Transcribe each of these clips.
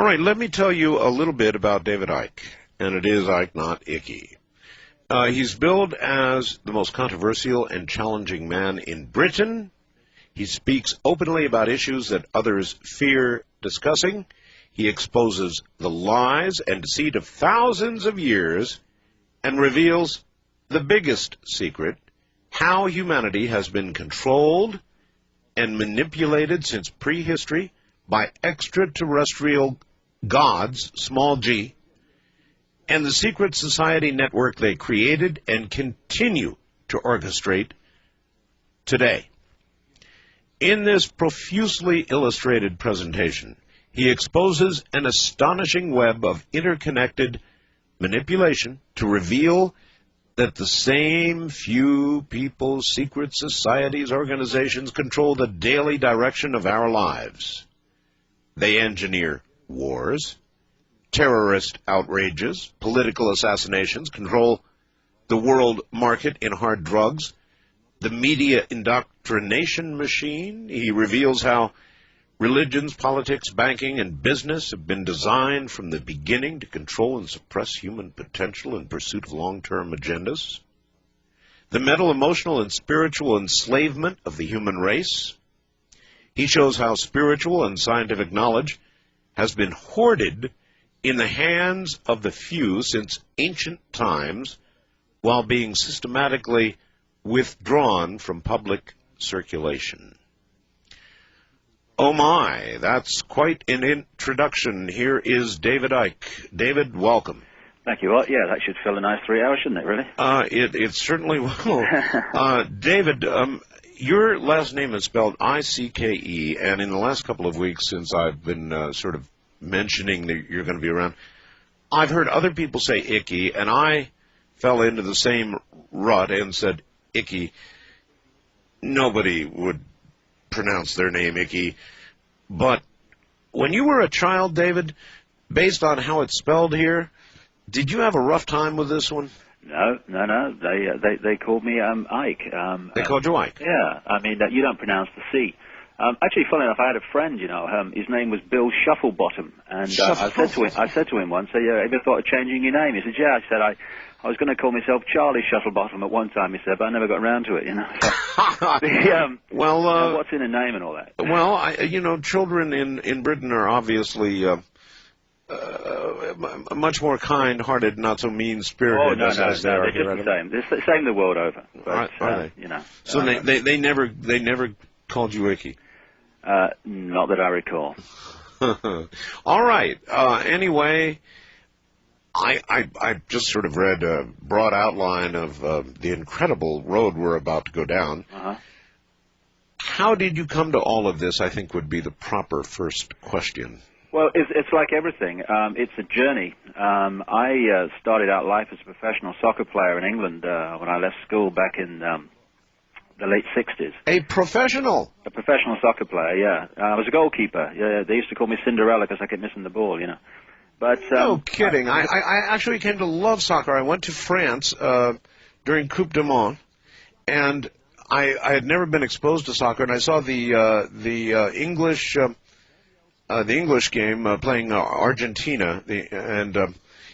All right, let me tell you a little bit about David Icke, and it is Icke, not Icky. He's billed as the most controversial and challenging man in Britain. He speaks openly about issues that others fear discussing. He exposes the lies and deceit of thousands of years and reveals the biggest secret, how humanity has been controlled and manipulated since prehistory by extraterrestrial gods, small g, and the secret society network they created and continue to orchestrate today. In this profusely illustrated presentation, he exposes an astonishing web of interconnected manipulation to reveal that the same few people, secret societies, organizations control the daily direction of our lives. They engineer wars, terrorist outrages, political assassinations, control the world market in hard drugs, the media indoctrination machine. He reveals how religions, politics, banking, and business have been designed from the beginning to control and suppress human potential in pursuit of long-term agendas. The mental, emotional, and spiritual enslavement of the human race. He shows how spiritual and scientific knowledge has been hoarded in the hands of the few since ancient times while being systematically withdrawn from public circulation. Oh my, that's quite an introduction. Here is David Icke. David, welcome. Thank you. Well, yeah, that should fill a nice 3 hours, shouldn't it, really? It certainly will. David, your last name is spelled I-C-K-E, and in the last couple of weeks since I've been sort of mentioning that you're going to be around, I've heard other people say Icky, and I fell into the same rut and said Icky. Nobody would pronounce their name Icky. But when you were a child, David, based on how it's spelled here, did you have a rough time with this one? No. They called me Ike. They called you Ike? Yeah. I mean, you don't pronounce the C. Actually, funny enough, I had a friend, his name was Bill Shufflebottom, and I said to him once, have you ever thought of changing your name? He said, yeah. I said, I was going to call myself Charlie Shuttlebottom at one time, he said, but I never got around to it, So, what's in a name and all that? Well, children in Britain are obviously much more kind-hearted, not so mean-spirited. Oh, no, they're just the same. They're the same the world over. But, are they? So they never called you Icky? Not that I recall. All right. Anyway, I just sort of read a broad outline of the incredible road we're about to go down. Uh-huh. How did you come to all of this, I think, would be the proper first question. Well, it's like everything. It's a journey. I started out life as a professional soccer player in England when I left school back in the late 60s. A professional? A professional soccer player, yeah. I was a goalkeeper. Yeah, they used to call me Cinderella because I kept missing the ball, But no kidding. I actually came to love soccer. I went to France during Coupe du Monde, and I had never been exposed to soccer, and I saw the English game playing Argentina, and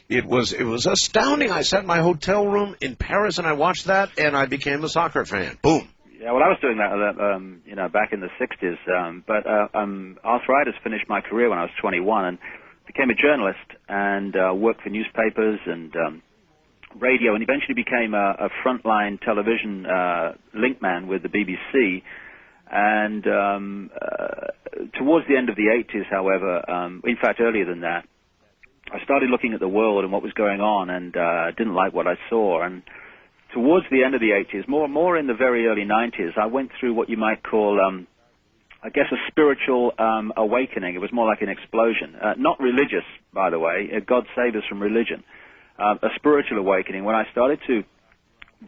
it was astounding. I sat in my hotel room in Paris, and I watched that, and I became a soccer fan. Boom. Yeah, well, I was doing that, back in the 60s, but arthritis finished my career when I was 21, and became a journalist, and worked for newspapers and radio, and eventually became a frontline television link man with the BBC. And towards the end of the 80s, however, in fact earlier than that, I started looking at the world and what was going on, and didn't like what I saw. And towards the end of the 80s, more in the very early 90s, I went through what you might call, I guess, a spiritual awakening. It was more like an explosion. Not religious, by the way. God save us from religion. A spiritual awakening when I started to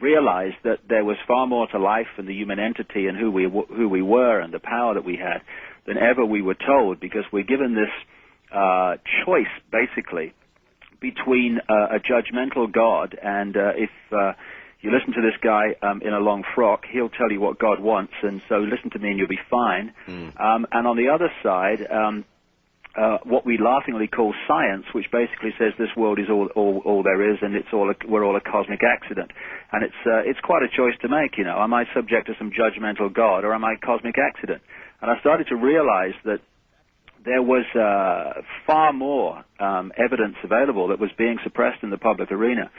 realize that there was far more to life and the human entity and who we were and the power that we had than ever we were told, because we're given this choice, basically, between a judgmental God and if you listen to this guy in a long frock, he'll tell you what God wants, and so listen to me and you'll be fine. And on the other side, what we laughingly call science, which basically says this world is all there is, and we're all a cosmic accident. And it's quite a choice to make, you know. Am I subject to some judgmental God, or am I a cosmic accident? And I started to realize that there was far more evidence available that was being suppressed in the public arena.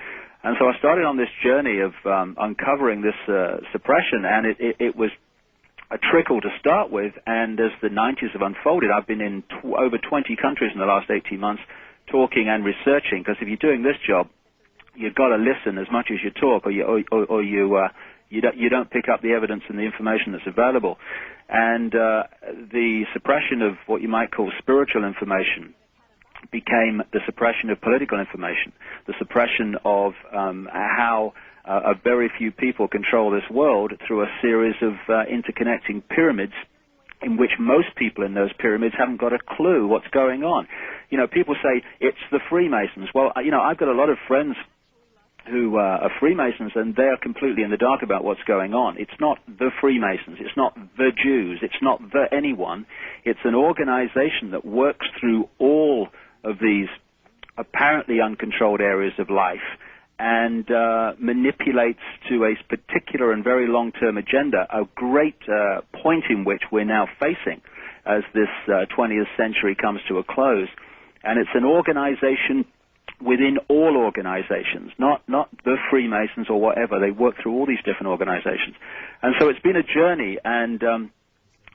And so I started on this journey of uncovering this suppression, and it was a trickle to start with, and as the 90s have unfolded, I've been in over 20 countries in the last 18 months talking and researching, because if you're doing this job, you've got to listen as much as you talk, or you don't pick up the evidence and the information that's available. And the suppression of what you might call spiritual information became the suppression of political information, the suppression of how a very few people control this world through a series of interconnecting pyramids in which most people in those pyramids haven't got a clue what's going on. You know, people say it's the Freemasons. Well, you know, I've got a lot of friends who are Freemasons, and they're completely in the dark about what's going on. It's not the Freemasons. It's not the Jews. It's not the anyone. It's an organization that works through all of these apparently uncontrolled areas of life and manipulates to a particular and very long-term agenda, a great point in which we're now facing as this 20th century comes to a close. And it's an organization within all organizations, not the Freemasons or whatever. They work through all these different organizations. And so it's been a journey, and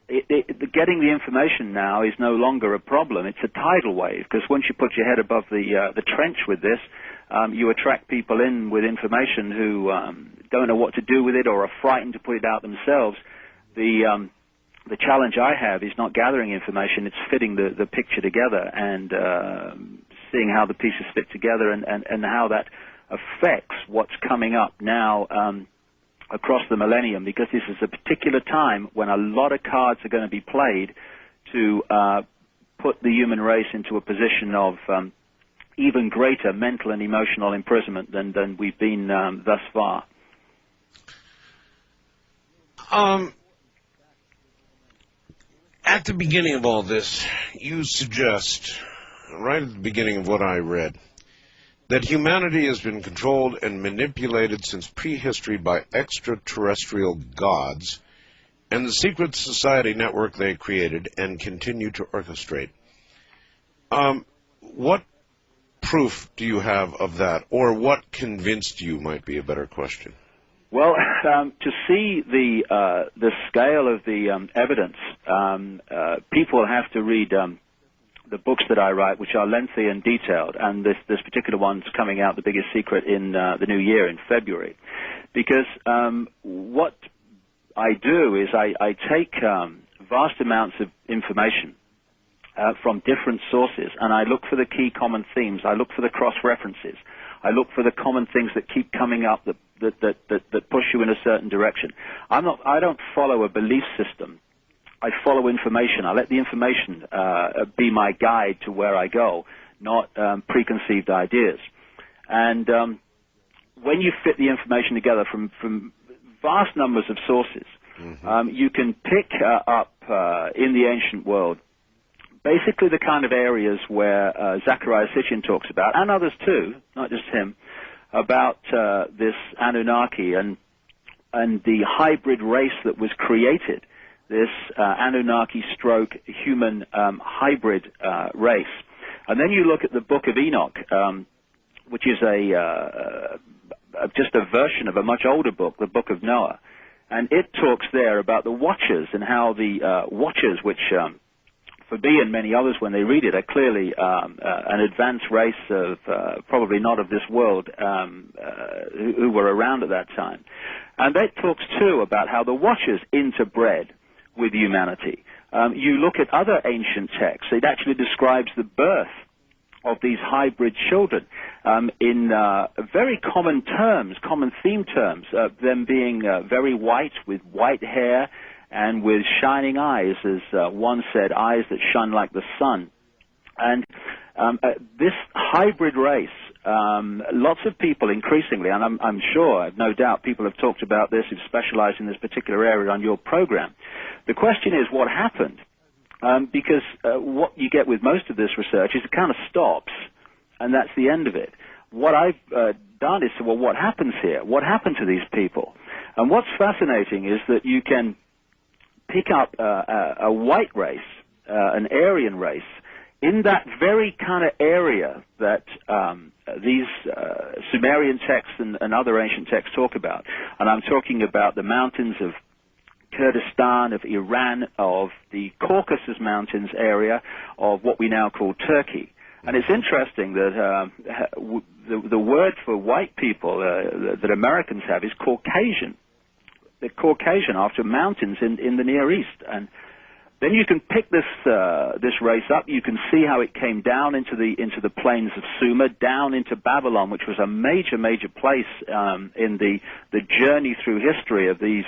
getting the information now is no longer a problem. It's a tidal wave, because once you put your head above the trench with this, you attract people in with information who don't know what to do with it or are frightened to put it out themselves. The challenge I have is not gathering information, it's fitting the picture together and seeing how the pieces fit together and how that affects what's coming up now across the millennium, because this is a particular time when a lot of cards are going to be played to put the human race into a position of even greater mental and emotional imprisonment than we've been thus far. At the beginning of all this, you suggest, right at the beginning of what I read, that humanity has been controlled and manipulated since prehistory by extraterrestrial gods and the secret society network they created and continue to orchestrate. What proof do you have of that, or what convinced you might be a better question? Well, to see the scale of the evidence, people have to read the books that I write, which are lengthy and detailed, and this particular one's coming out, The Biggest Secret, in the new year, in February. Because what I do is I take vast amounts of information from different sources, and I look for the key common themes. I look for the cross-references. I look for the common things that keep coming up that push you in a certain direction. I don't follow a belief system. I follow information. I let the information be my guide to where I go, not preconceived ideas. And when you fit the information together from vast numbers of sources, you can pick up in the ancient world basically the kind of areas where Zecharia Sitchin talks about, and others too, not just him, about this Anunnaki and the hybrid race that was created, this Anunnaki stroke human hybrid race. And then you look at the Book of Enoch, which is just a version of a much older book, the Book of Noah. And it talks there about the Watchers and how the Watchers, which for me and many others when they read it, are clearly an advanced race of probably not of this world who were around at that time. And that talks too about how the Watchers interbred with humanity. You look at other ancient texts, it actually describes the birth of these hybrid children in very common terms, common theme terms, them being very white with white hair and with shining eyes, as one said, eyes that shine like the sun. And this hybrid race, lots of people increasingly, and I'm sure, I've no doubt, people have talked about this who specialize in this particular area on your program. The question is, what happened because what you get with most of this research is it kind of stops, and that's the end of it. What I've done is, well, what happens here? What happened to these people? And what's fascinating is that you can pick up a white race, an Aryan race, in that very kind of area that these Sumerian texts and other ancient texts talk about. And I'm talking about the mountains of Kurdistan, of Iran, of the Caucasus Mountains area, of what we now call Turkey. And it's interesting that the word for white people that Americans have is Caucasian. They're Caucasian after mountains in the Near East. And then you can pick this race up. You can see how it came down into the plains of Sumer, down into Babylon, which was a major place in the journey through history of these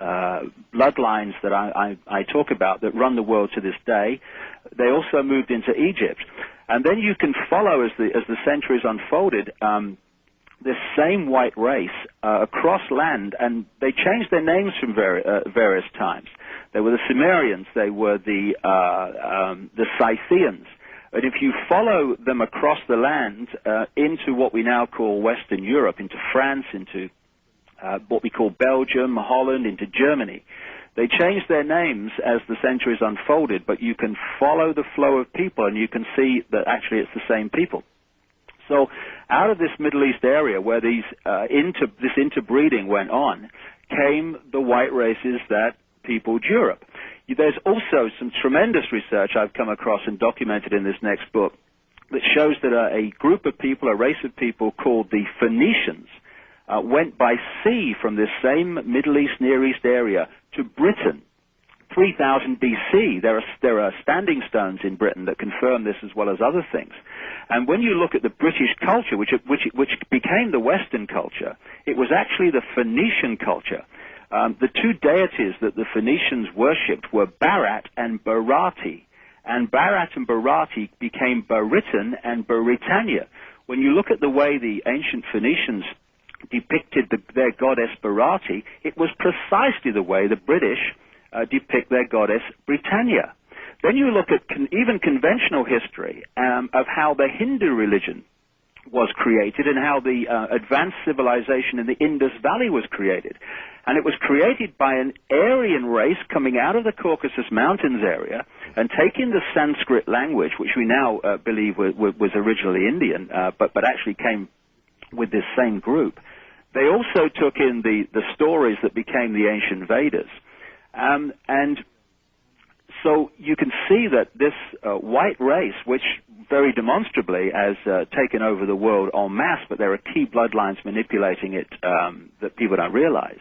bloodlines that I talk about that run the world to this day. They also moved into Egypt, and then you can follow as the centuries unfolded. This same white race across land, and they changed their names from various times. They were the Sumerians, they were the Scythians. And if you follow them across the land into what we now call Western Europe, into France, into what we call Belgium, Holland, into Germany, they changed their names as the centuries unfolded, but you can follow the flow of people, and you can see that actually it's the same people. So out of this Middle East area where this interbreeding went on came the white races that peopled Europe. There's also some tremendous research I've come across and documented in this next book that shows that a group of people, a race of people called the Phoenicians, went by sea from this same Middle East, Near East area to Britain. 3000 BC, there are standing stones in Britain that confirm this as well as other things. And when you look at the British culture, which became the Western culture, it was actually the Phoenician culture. The two deities that the Phoenicians worshipped were Barat and Barati. And Barat and Barati became Baritan and Baritania. When you look at the way the ancient Phoenicians depicted their goddess Barati, it was precisely the way the British depict their goddess Britannia. Then you look at even conventional history of how the Hindu religion was created and how the advanced civilization in the Indus Valley was created. And it was created by an Aryan race coming out of the Caucasus Mountains area and taking the Sanskrit language, which we now believe was originally Indian, but actually came with this same group. They also took in the stories that became the ancient Vedas. And so you can see that this white race, which very demonstrably has taken over the world en masse, but there are key bloodlines manipulating it that people don't realize,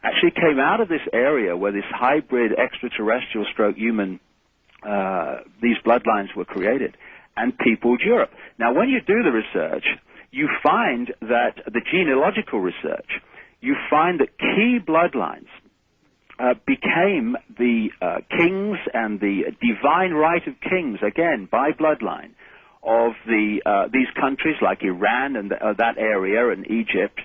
actually came out of this area where this hybrid extraterrestrial stroke human, these bloodlines were created, and peopled Europe. Now, when you do the research, you find that the genealogical research, you find that key bloodlines became the kings and the divine right of kings, again, by bloodline, of these countries like Iran and that area and Egypt.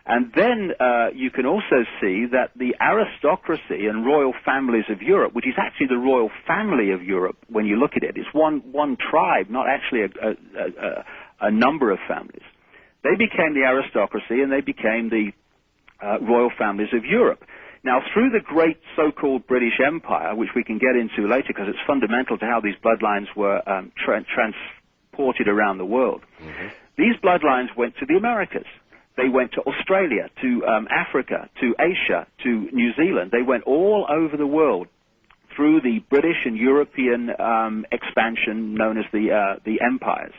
And then you can also see that the aristocracy and royal families of Europe, which is actually the royal family of Europe when you look at it, it's one tribe, not actually a number of families. They became the aristocracy and they became the royal families of Europe. Now, through the great so-called British Empire, which we can get into later because it's fundamental to how these bloodlines were transported around the world, these bloodlines went to the Americas. They went to Australia, to Africa, to Asia, to New Zealand. They went all over the world through the British and European expansion known as the empires.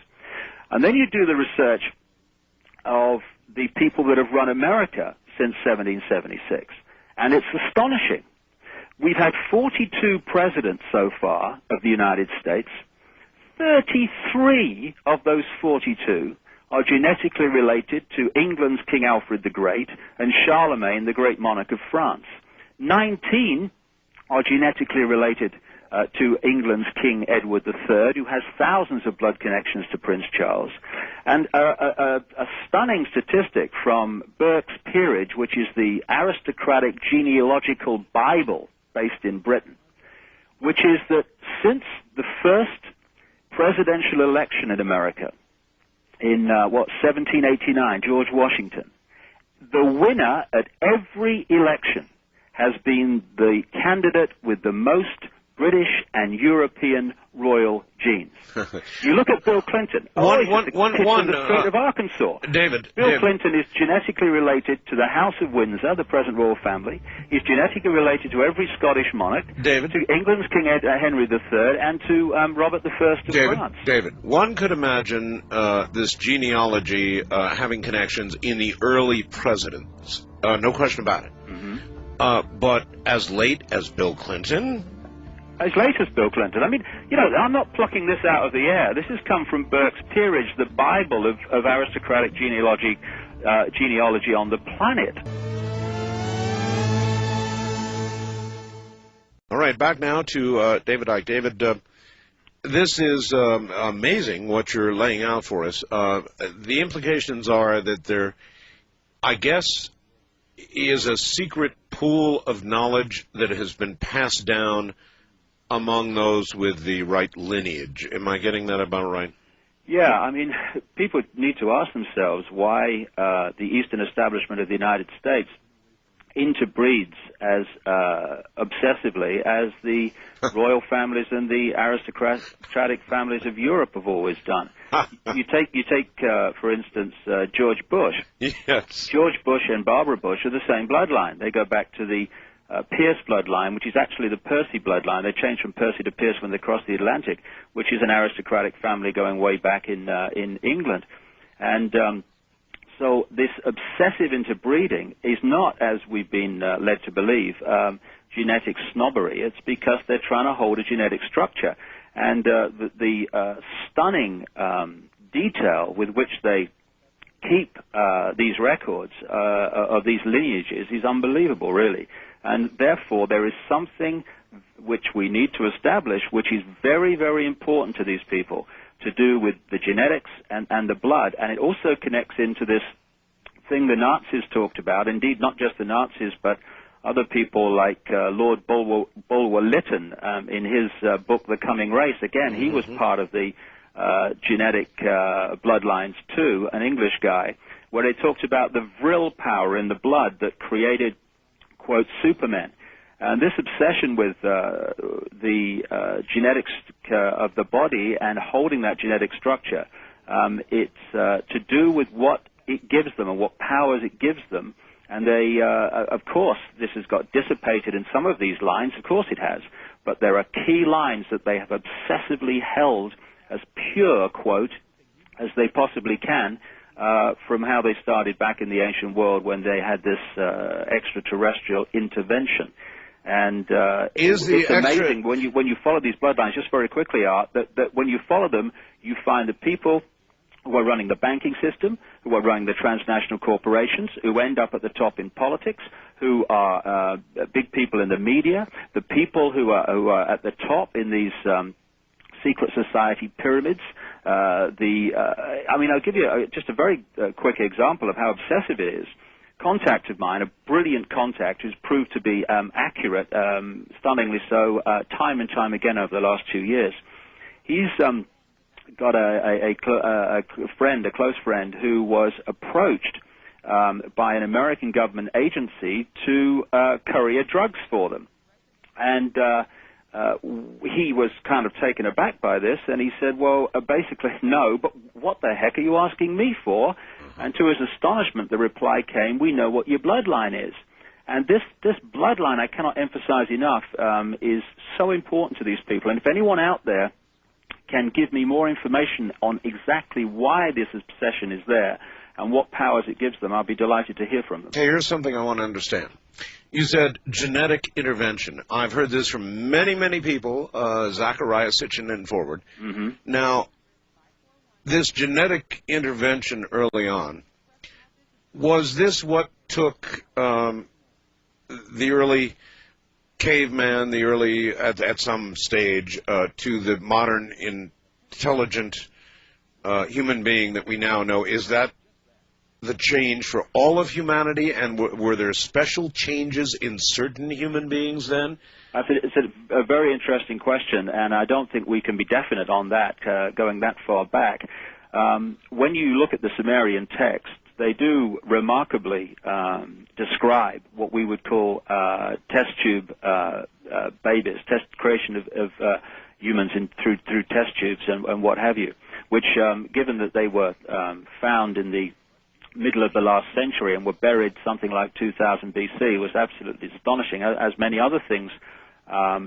And then you do the research of the people that have run America since 1776. And it's astonishing. We've had 42 presidents so far of the United States. 33 of those 42 are genetically related to England's King Alfred the Great and Charlemagne, the great monarch of France. 19 are genetically related to England's King Edward III, who has thousands of blood connections to Prince Charles. And a stunning statistic from Burke's Peerage, which is the aristocratic genealogical Bible based in Britain. which is that since the first presidential election in America in, 1789, George Washington, the winner at every election has been the candidate with the most British and European royal genes. You look at Bill Clinton. The state of Arkansas. Bill Clinton is genetically related to the House of Windsor, the present royal family. He's genetically related to every Scottish monarch, to England's King Henry III, and to Robert I of France. David, one could imagine this genealogy having connections in the early presidents. No question about it. But as late as Bill Clinton? As late as Bill Clinton. I mean, I'm not plucking this out of the air. This has come from Burke's Peerage, the Bible of aristocratic genealogy on the planet. All right, back now to David Icke. David, this is amazing what you're laying out for us. The implications are that there, I guess, is a secret pool of knowledge that has been passed down among those with the right lineage. Am I getting that about right? Yeah, I mean, people need to ask themselves why the Eastern establishment of the United States interbreeds as obsessively as the royal families and the aristocratic families of Europe have always done. You take for instance, George Bush. Yes. George Bush and Barbara Bush are the same bloodline. They go back to the Pierce bloodline, which is actually the Percy bloodline. They changed from Percy to Pierce when they crossed the Atlantic, which is an aristocratic family going way back in England. And so this obsessive interbreeding is not, as we've been led to believe, genetic snobbery. It's because they're trying to hold a genetic structure. And the stunning detail with which they keep these records of these lineages is unbelievable, really. And therefore, there is something which we need to establish, which is very, very important to these people, to do with the genetics and the blood. And it also connects into this thing the Nazis talked about. Indeed, not just the Nazis, but other people like Lord Bulwer-Lytton in his book, The Coming Race. Again, he was part of the genetic bloodlines too, an English guy, where they talked about the vril power in the blood that created, quote, supermen. And this obsession with the genetics of the body and holding that genetic structure, it's to do with what it gives them and what powers it gives them. And they, of course, this has got dissipated in some of these lines. Of course it has. But there are key lines that they have obsessively held as pure, quote, as they possibly can, from how they started back in the ancient world when they had this extraterrestrial intervention. And it's amazing when you follow these bloodlines, just very quickly, Art, that when you follow them, you find that people who are running the banking system, who are running the transnational corporations, who end up at the top in politics, who are big people in the media, the people who are at the top in these secret society pyramids. I mean, I'll give you just a very quick example of how obsessive it is. Contact of mine, a brilliant contact who's proved to be accurate, stunningly so, time and time again over the last 2 years. He's got a close friend, who was approached by an American government agency to courier drugs for them. And he was kind of taken aback by this, and he said, well, basically, no, but what the heck are you asking me for? And to his astonishment, the reply came, we know what your bloodline is. And this bloodline, I cannot emphasize enough, is so important to these people. And if anyone out there can give me more information on exactly why this obsession is there and what powers it gives them, I'll be delighted to hear from them. Okay, here's something I want to understand. You said genetic intervention. I've heard this from many, many people, Zachariah Sitchin and forward. Now, this genetic intervention early on, was this what took the early caveman, the early, at some stage, to the modern intelligent human being that we now know? Is that the change for all of humanity, and were there special changes in certain human beings then? It's a very interesting question, and I don't think we can be definite on that, going that far back. When you look at the Sumerian texts, they do remarkably describe what we would call test tube babies, creation of humans through test tubes and what have you, which, given that they were found in the middle of the last century and were buried something like 2000 BC, was absolutely astonishing, as many other things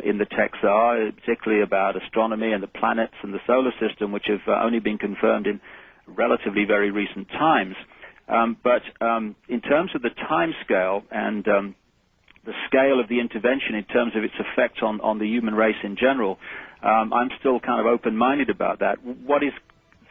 in the texts are, particularly about astronomy and the planets and the solar system, which have only been confirmed in relatively very recent times. But in terms of the time scale and the scale of the intervention in terms of its effect on the human race in general, I'm still kind of open-minded about that. What is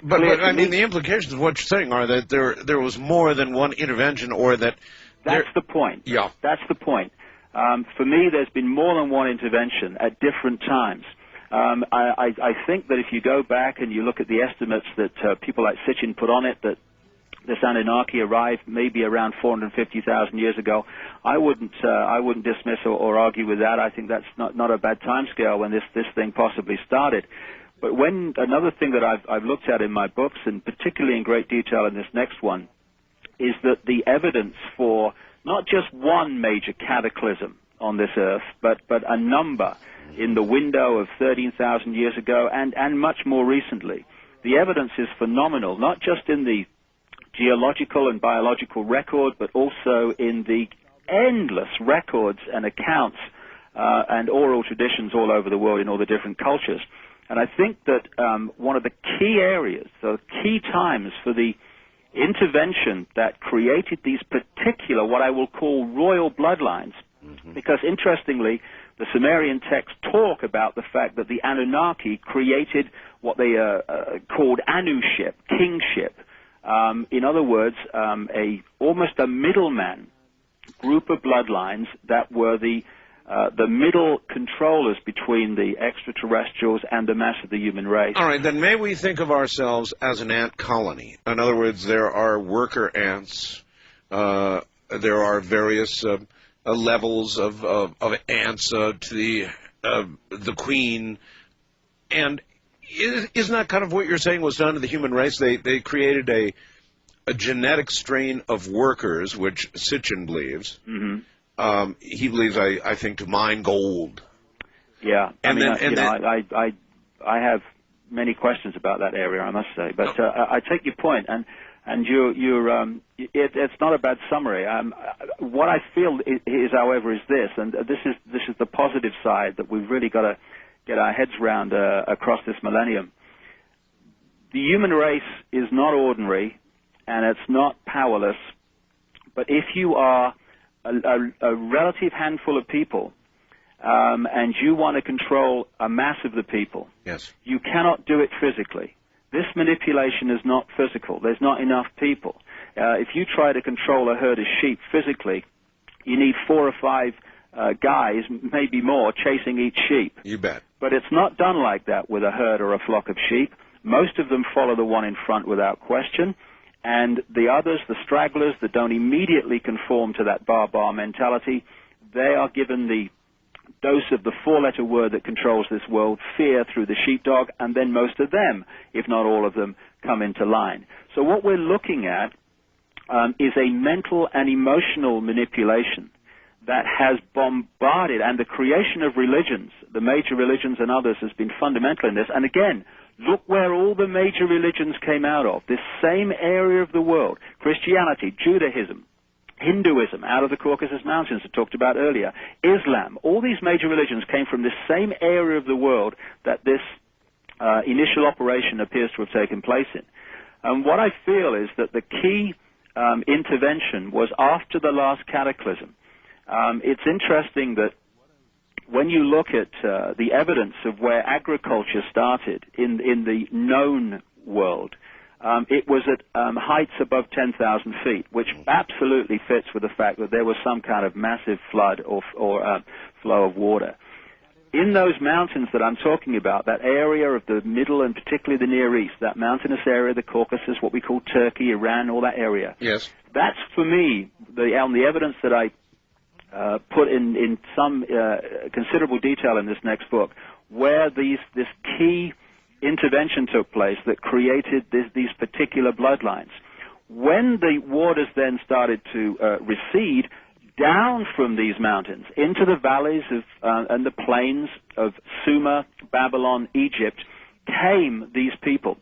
But I mean, the implications of what you're saying are that there was more than one intervention, or that... That's the point. Yeah. That's the point. For me, there's been more than one intervention at different times. I think that if you go back and you look at the estimates that people like Sitchin put on it, that this Anunnaki arrived maybe around 450,000 years ago, I wouldn't dismiss or argue with that. I think that's not a bad time scale when this thing possibly started. But when another thing that I've looked at in my books, and particularly in great detail in this next one, is that the evidence for not just one major cataclysm on this earth, but a number in the window of 13,000 years ago and much more recently. The evidence is phenomenal, not just in the geological and biological record, but also in the endless records and accounts and oral traditions all over the world in all the different cultures. And I think that one of the key areas, the key times for the intervention that created these particular, what I will call royal bloodlines, because interestingly, the Sumerian texts talk about the fact that the Anunnaki created what they called Anuship, kingship. In other words, almost a middleman group of bloodlines that were the middle controllers between the extraterrestrials and the mass of the human race. All right, then may we think of ourselves as an ant colony? In other words, there are worker ants. There are various levels of ants to the queen. And isn't that kind of what you're saying was done to the human race? They created a genetic strain of workers, which Sitchin believes. Mm-hmm. He believes, I think, to mine gold. Yeah, I have many questions about that area, I must say. But I take your point, and it's not a bad summary. What I feel is, however, is this, and this is the positive side that we've really got to get our heads around across this millennium. The human race is not ordinary, and it's not powerless. But if you are a relative handful of people, and you want to control a mass of the people, yes, you cannot do it physically. This manipulation is not physical. There's not enough people. If you try to control a herd of sheep physically, you need 4 or 5 guys, maybe more, chasing each sheep. You bet. But it's not done like that with a herd or a flock of sheep. Most of them follow the one in front without question. And the others, the stragglers that don't immediately conform to that bar mentality, they are given the dose of the 4-letter word that controls this world, fear, through the sheepdog, and then most of them, if not all of them, come into line. So what we're looking at is a mental and emotional manipulation that has bombarded, and the creation of religions, the major religions and others, has been fundamental in this. And again, look where all the major religions came out of, this same area of the world: Christianity, Judaism, Hinduism, out of the Caucasus Mountains I talked about earlier, Islam. All these major religions came from this same area of the world that this initial operation appears to have taken place in. And what I feel is that the key intervention was after the last cataclysm. It's interesting that when you look at the evidence of where agriculture started in the known world, it was at heights above 10,000 feet, which absolutely fits with the fact that there was some kind of massive flood or flow of water. in those mountains that I'm talking about, that area of the Middle and particularly the Near East, that mountainous area, the Caucasus, what we call Turkey, Iran, all that area. Yes. That's, for me, on the evidence that I put in some considerable detail in this next book, where this key intervention took place that created these particular bloodlines. When the waters then started to recede down from these mountains into the valleys of and the plains of Sumer, Babylon, Egypt, came these people.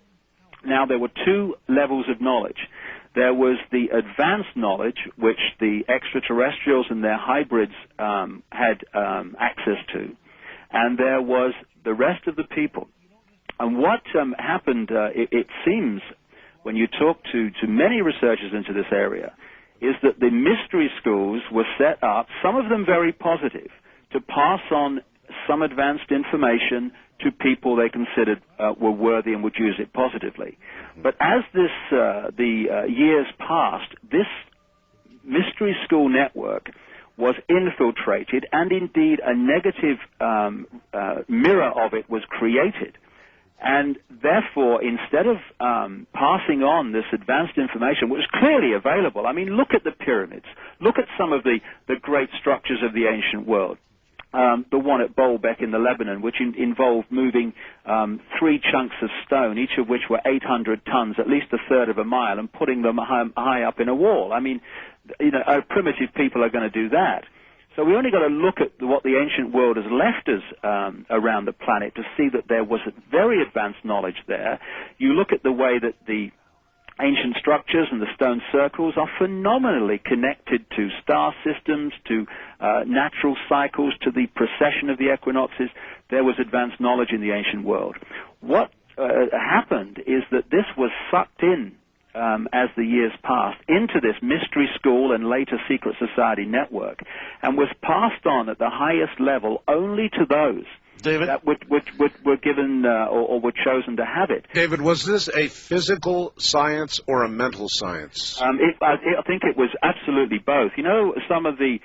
Now, there were two levels of knowledge. There was the advanced knowledge, which the extraterrestrials and their hybrids had access to, and there was the rest of the people. And what happened, it seems, when you talk to many researchers into this area, is that the mystery schools were set up, some of them very positive, to pass on some advanced information to people they considered were worthy and would use it positively. But as the years passed, this mystery school network was infiltrated, and indeed a negative mirror of it was created. And therefore, instead of passing on this advanced information, which was clearly available, I mean, look at the pyramids, look at some of the great structures of the ancient world. The one at Baalbek in the Lebanon, which involved moving 3 chunks of stone, each of which were 800 tons, at least a third of a mile, and putting them high up in a wall. I mean, primitive people are going to do that. So we only got to look at what the ancient world has left us around the planet to see that there was very advanced knowledge there. You look at the way that the ancient structures and the stone circles are phenomenally connected to star systems, to natural cycles, to the precession of the equinoxes. There was advanced knowledge in the ancient world. What happened is that this was sucked in as the years passed into this mystery school and later secret society network, and was passed on at the highest level only to those David? that were given or were chosen to have it. David, was this a physical science or a mental science? I think it was absolutely both. You know, some of the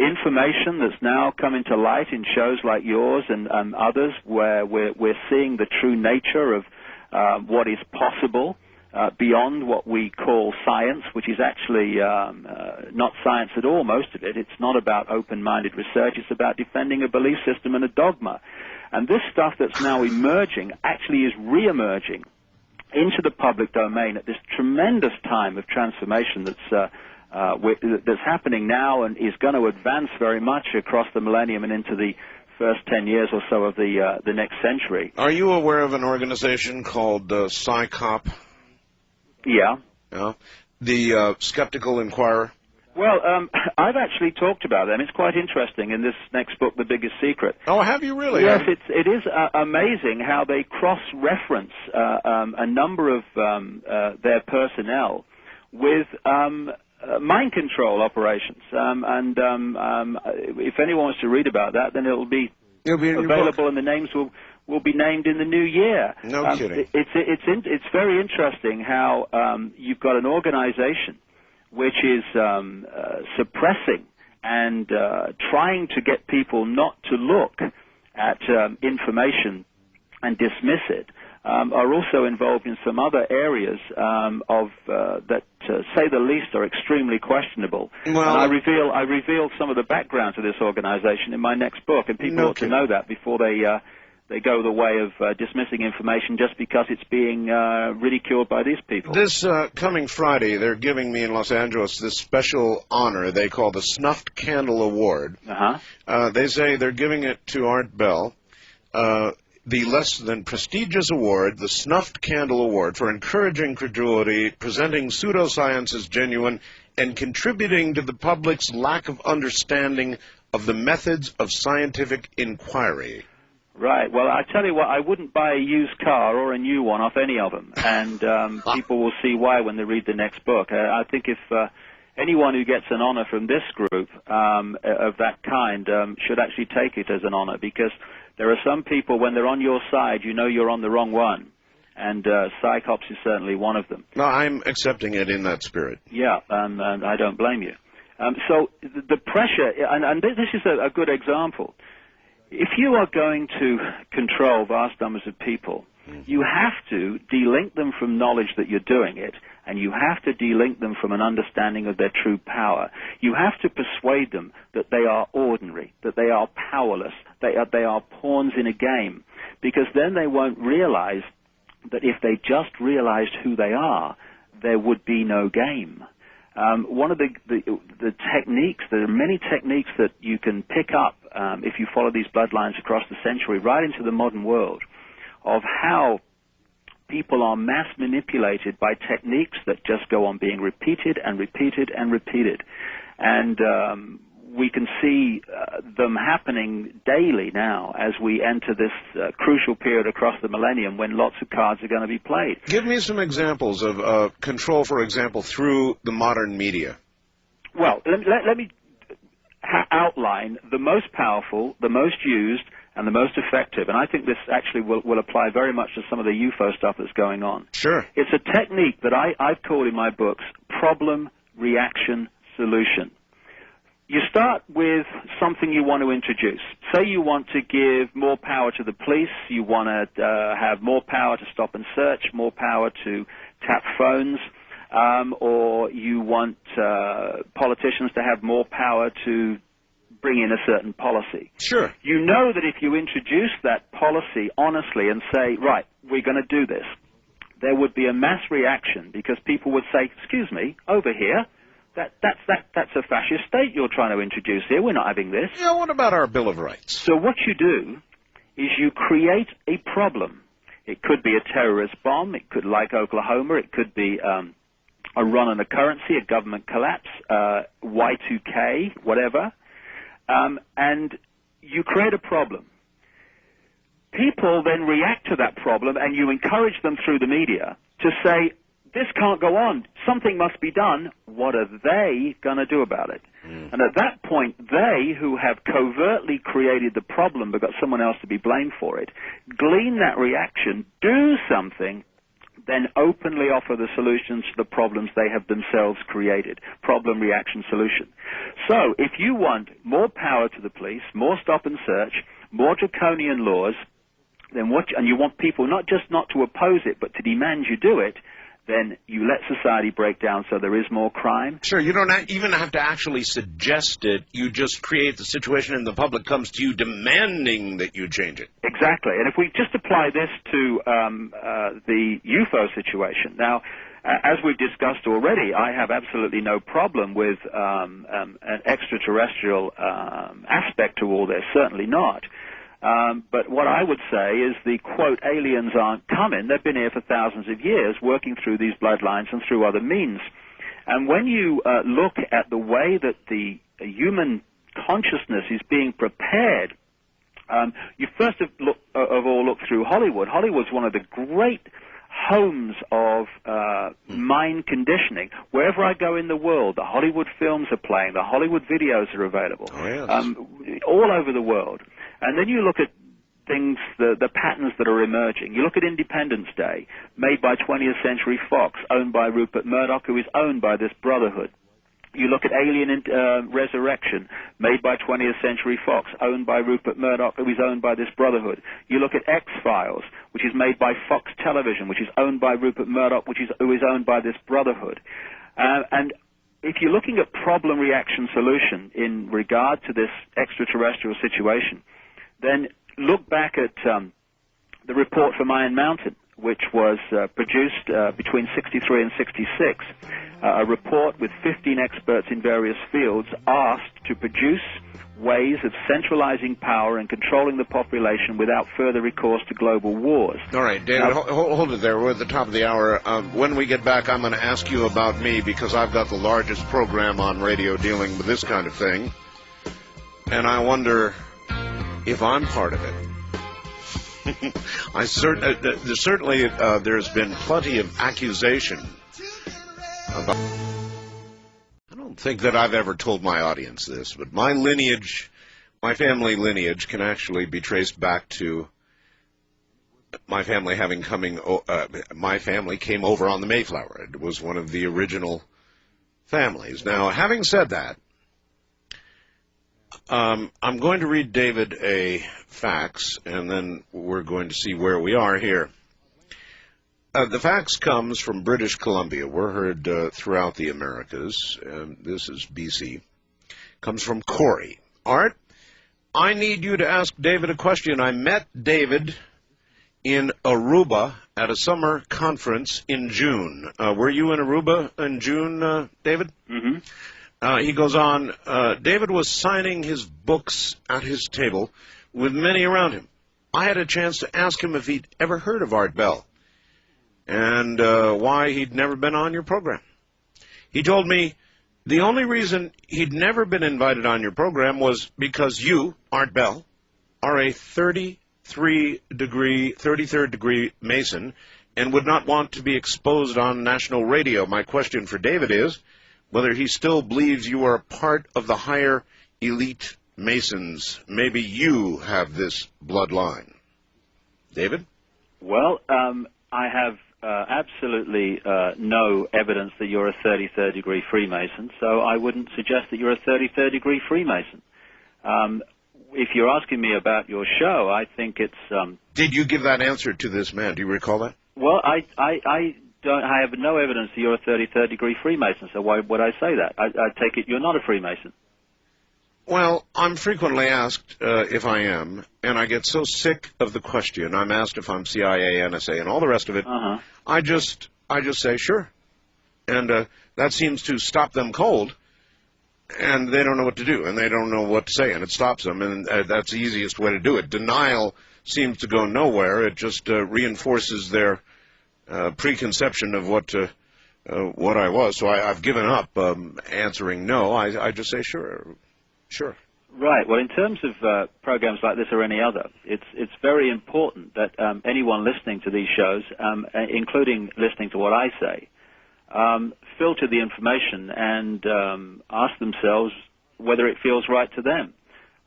information that's now coming to light in shows like yours and others, where we're seeing the true nature of what is possible beyond what we call science, which is actually not science at all, most of it. It's not about open-minded research. It's about defending a belief system and a dogma. And this stuff that's now emerging actually is re-emerging into the public domain at this tremendous time of transformation that's happening now and is going to advance very much across the millennium and into the first 10 years or so of the next century. Are you aware of an organization called icke? Yeah. Yeah. The Skeptical Inquirer? Well, I've actually talked about them. It's quite interesting in this next book, The Biggest Secret. Oh, have you really? Yes, it is amazing how they cross-reference a number of their personnel with mind control operations. If anyone wants to read about that, then it'll be available, and the names will be named in the new year. No kidding. It's very interesting how you've got an organization which is suppressing and trying to get people not to look at information and dismiss it, are also involved in some other areas that, say the least, are extremely questionable. Well, and I reveal some of the background to this organization in my next book, and people ought to know that before they go the way of dismissing information just because it's being ridiculed by these people. This coming Friday, they're giving me in Los Angeles this special honor they call the Snuffed Candle Award. They say they're giving it to Art Bell, the less than prestigious award, the Snuffed Candle Award, for encouraging credulity, presenting pseudoscience as genuine, and contributing to the public's lack of understanding of the methods of scientific inquiry. Right. Well, I tell you what, I wouldn't buy a used car or a new one off any of them, and people will see why when they read the next book. I think if anyone who gets an honor from this group of that kind should actually take it as an honor, because there are some people, when they're on your side, you know you're on the wrong one, and Psychops is certainly one of them. No, I'm accepting it in that spirit. Yeah, and I don't blame you. So the pressure, and this is a good example. if you are going to control vast numbers of people, you have to delink them from knowledge that you're doing it, and you have to delink them from an understanding of their true power. You have to persuade them that they are ordinary, that they are powerless, they are pawns in a game, because then they won't realize that if they just realized who they are, there would be no game. One of the techniques, there are many techniques that you can pick up if you follow these bloodlines across the century, right into the modern world, of how people are mass manipulated by techniques that just go on being repeated and repeated and repeated. And we can see them happening daily now as we enter this crucial period across the millennium when lots of cards are going to be played. Give me some examples of control, for example, through the modern media. Well, let me outline the most powerful, the most used, and the most effective. And I think this actually will apply very much to some of the UFO stuff that's going on. Sure. It's a technique that I've called in my books problem, reaction, solution. You start with something you want to introduce. Say you want to give more power to the police, you want to have more power to stop and search, more power to tap phones, or you want politicians to have more power to bring in a certain policy. Sure. You know that if you introduce that policy honestly and say, right, we're going to do this, there would be a mass reaction because people would say, excuse me, over here, that's a fascist state you're trying to introduce here. We're not having this. Yeah, what about our Bill of Rights? So what you do is you create a problem. It could be a terrorist bomb. It could, like Oklahoma, it could be a run on a currency, a government collapse, Y2K, whatever. And you create a problem. People then react to that problem, and you encourage them through the media to say, this can't go on. Something must be done. What are they going to do about it? And at that point, they, who have covertly created the problem but got someone else to be blamed for it, glean that reaction, do something, then openly offer the solutions to the problems they have themselves created. Problem, reaction, solution. So if you want more power to the police, more stop and search, more draconian laws, then and you want people not just not to oppose it, but to demand you do it, then you let society break down so there is more crime. Sure, you don't even have to actually suggest it. You just create the situation and the public comes to you demanding that you change it. Exactly. And if we just apply this to the UFO situation. Now, as we've discussed already, I have absolutely no problem with an extraterrestrial aspect to all this, certainly not. But what I would say is the, quote, aliens aren't coming. They've been here for thousands of years working through these bloodlines and through other means. And when you look at the way that the human consciousness is being prepared, you first of all look through Hollywood. Hollywood's one of the great homes of mind conditioning. Wherever I go in the world, the Hollywood films are playing, the Hollywood videos are available, all over the world. And then you look at things, the patterns that are emerging. You look at Independence Day, made by 20th Century Fox, owned by Rupert Murdoch, who is owned by this brotherhood. You look at Alien Resurrection, made by 20th Century Fox, owned by Rupert Murdoch, who is owned by this brotherhood. You look at X-Files, which is made by Fox Television, which is owned by Rupert Murdoch, who is owned by this brotherhood. And if you're looking at problem, reaction, solution in regard to this extraterrestrial situation, then look back at the report from Iron Mountain, which was produced between 63 and 66, a report with 15 experts in various fields asked to produce ways of centralizing power and controlling the population without further recourse to global wars. All right, David, hold it there. We're at the top of the hour. When we get back, I'm going to ask you about me, because I've got the largest program on radio dealing with this kind of thing, and I wonder if I'm part of it. Certainly there's been plenty of accusation about... I don't think that I've ever told my audience this, but my lineage, my family lineage, can actually be traced back to my family my family came over on the Mayflower. It was one of the original families. Now, having said that, I'm going to read David a fax, and then we're going to see where we are here. The fax comes from British Columbia. We're heard throughout the Americas. This is BC. Comes from Corey. Art, I need you to ask David a question. I met David in Aruba at a summer conference in June. Were you in Aruba in June, David? Mm-hmm. He goes on, David was signing his books at his table with many around him. I had a chance to ask him if he'd ever heard of Art Bell and why he'd never been on your program. He told me the only reason he'd never been invited on your program was because you, Art Bell, are a 33rd degree Mason and would not want to be exposed on national radio. My question for David is whether he still believes you are a part of the higher elite Masons. Maybe you have this bloodline. David? Well, I have absolutely no evidence that you're a 33rd degree Freemason, so I wouldn't suggest that you're a 33rd degree Freemason. If you're asking me about your show, I think it's... Did you give that answer to this man? Do you recall that? Well, I have no evidence that you're a 33rd degree Freemason, so why would I say that? I take it you're not a Freemason. Well, I'm frequently asked if I am, and I get so sick of the question. I'm asked if I'm CIA, NSA, and all the rest of it. I just say sure, and that seems to stop them cold, and they don't know what to do, and they don't know what to say, and it stops them, and that's the easiest way to do it. Denial seems to go nowhere. It just reinforces their preconception of what I was. So I've given up answering no. I just say sure. Sure. Right. Well, in terms of programs like this or any other, it's very important that anyone listening to these shows, including listening to what I say, filter the information and ask themselves whether it feels right to them.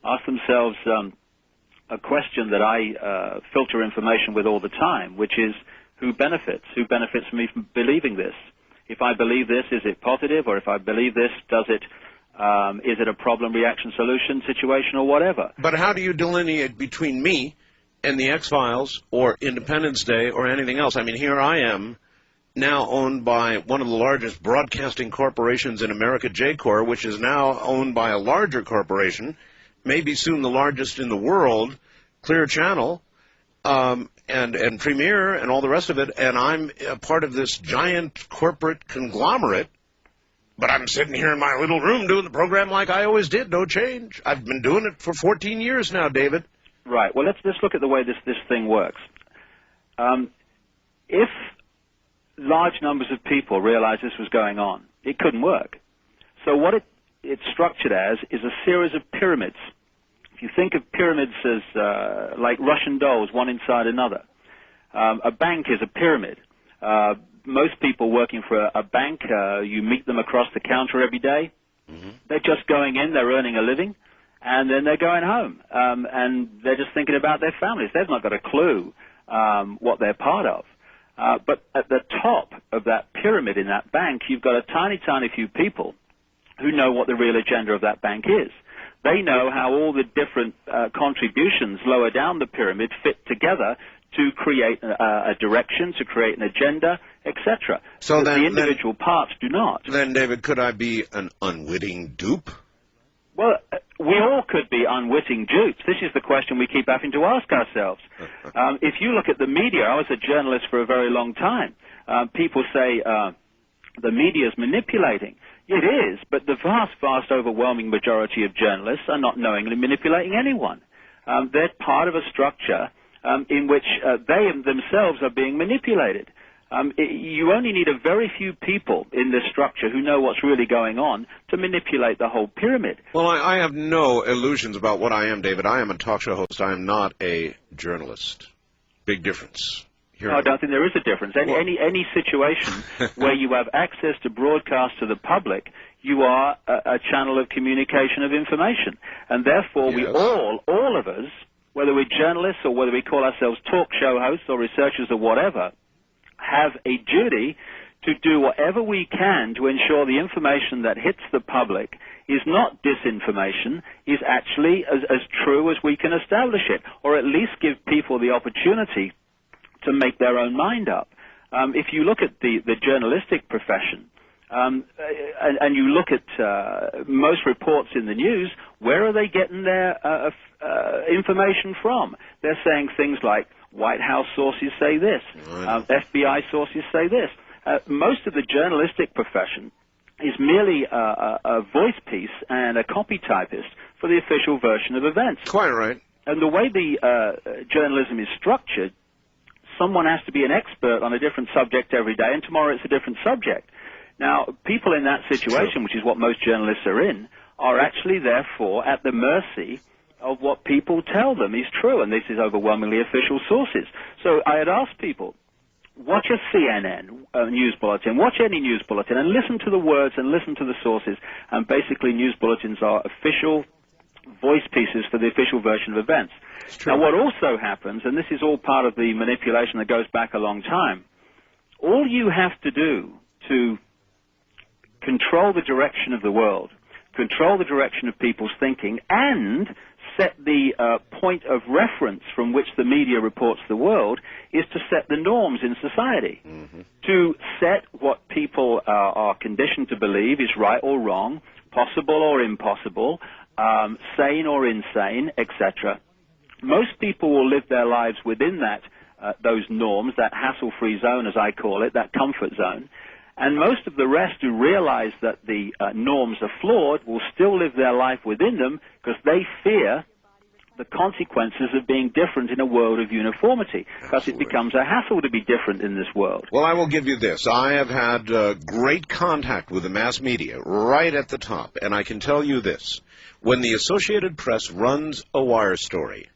Ask themselves a question that I filter information with all the time, which is who benefits? Who benefits me from believing this? If I believe this, is it positive? Or if I believe this, is it a problem, reaction, solution situation or whatever? But how do you delineate between me and the X-Files or Independence Day or anything else? I mean, here I am now owned by one of the largest broadcasting corporations in America, J-Corp, which is now owned by a larger corporation, maybe soon the largest in the world, Clear Channel, and Premier and all the rest of it, and I'm a part of this giant corporate conglomerate. But I'm sitting here in my little room doing the program like I always did, no change. I've been doing it for 14 years now, David. Right. Well, let's look at the way this thing works. If large numbers of people realized this was going on, it couldn't work. So what it's structured as is a series of pyramids. If you think of pyramids as like Russian dolls, one inside another, a bank is a pyramid. Most people working for a bank, you meet them across the counter every day. Mm-hmm. They're just going in, they're earning a living, and then they're going home. And they're just thinking about their families. They've not got a clue what they're part of. But at the top of that pyramid in that bank, you've got a tiny, tiny few people who know what the real agenda of that bank is. They know how all the different contributions lower down the pyramid fit together to create a direction, to create an agenda, etc. So then, the individual parts do not. Then, David, could I be an unwitting dupe? Well, we all could be unwitting dupes. This is the question we keep having to ask ourselves. If you look at the media, I was a journalist for a very long time. People say the media is manipulating. It is, but the vast, vast, overwhelming majority of journalists are not knowingly manipulating anyone. They're part of a structure in which they themselves are being manipulated. You only need a very few people in this structure who know what's really going on to manipulate the whole pyramid. Well, I have no illusions about what I am, David. I am a talk show host. I am not a journalist. Big difference. No, I don't think there is a difference. Any situation where you have access to broadcast to the public, you are a channel of communication of information. And therefore, yes. We all of us, whether we're journalists or whether we call ourselves talk show hosts or researchers or whatever, have a duty to do whatever we can to ensure the information that hits the public is not disinformation, is actually as true as we can establish it, or at least give people the opportunity to make their own mind up. If you look at the journalistic profession, and you look at most reports in the news, where are they getting their information from? They're saying things like, White House sources say this, FBI sources say this. Most of the journalistic profession is merely a voice piece and a copy typist for the official version of events. Quite right. And the way the journalism is structured, someone has to be an expert on a different subject every day, and tomorrow it's a different subject. Now, people in that situation, which is what most journalists are in, are actually, therefore, at the mercy of what people tell them is true, and this is overwhelmingly official sources. So I had asked people, watch a CNN news bulletin, watch any news bulletin, and listen to the words and listen to the sources, and basically news bulletins are official voice pieces for the official version of events. Now, what also happens, and this is all part of the manipulation that goes back a long time, all you have to do to control the direction of the world, control the direction of people's thinking, and set the point of reference from which the media reports the world is to set the norms in society, to set what people are conditioned to believe is right or wrong, possible or impossible, sane or insane, etc. Most people will live their lives within those norms, that hassle-free zone, as I call it, that comfort zone. And most of the rest who realize that the norms are flawed will still live their life within them because they fear the consequences of being different in a world of uniformity, because it becomes a hassle to be different in this world. Well, I will give you this. I have had great contact with the mass media right at the top, and I can tell you this. When the Associated Press runs a wire story,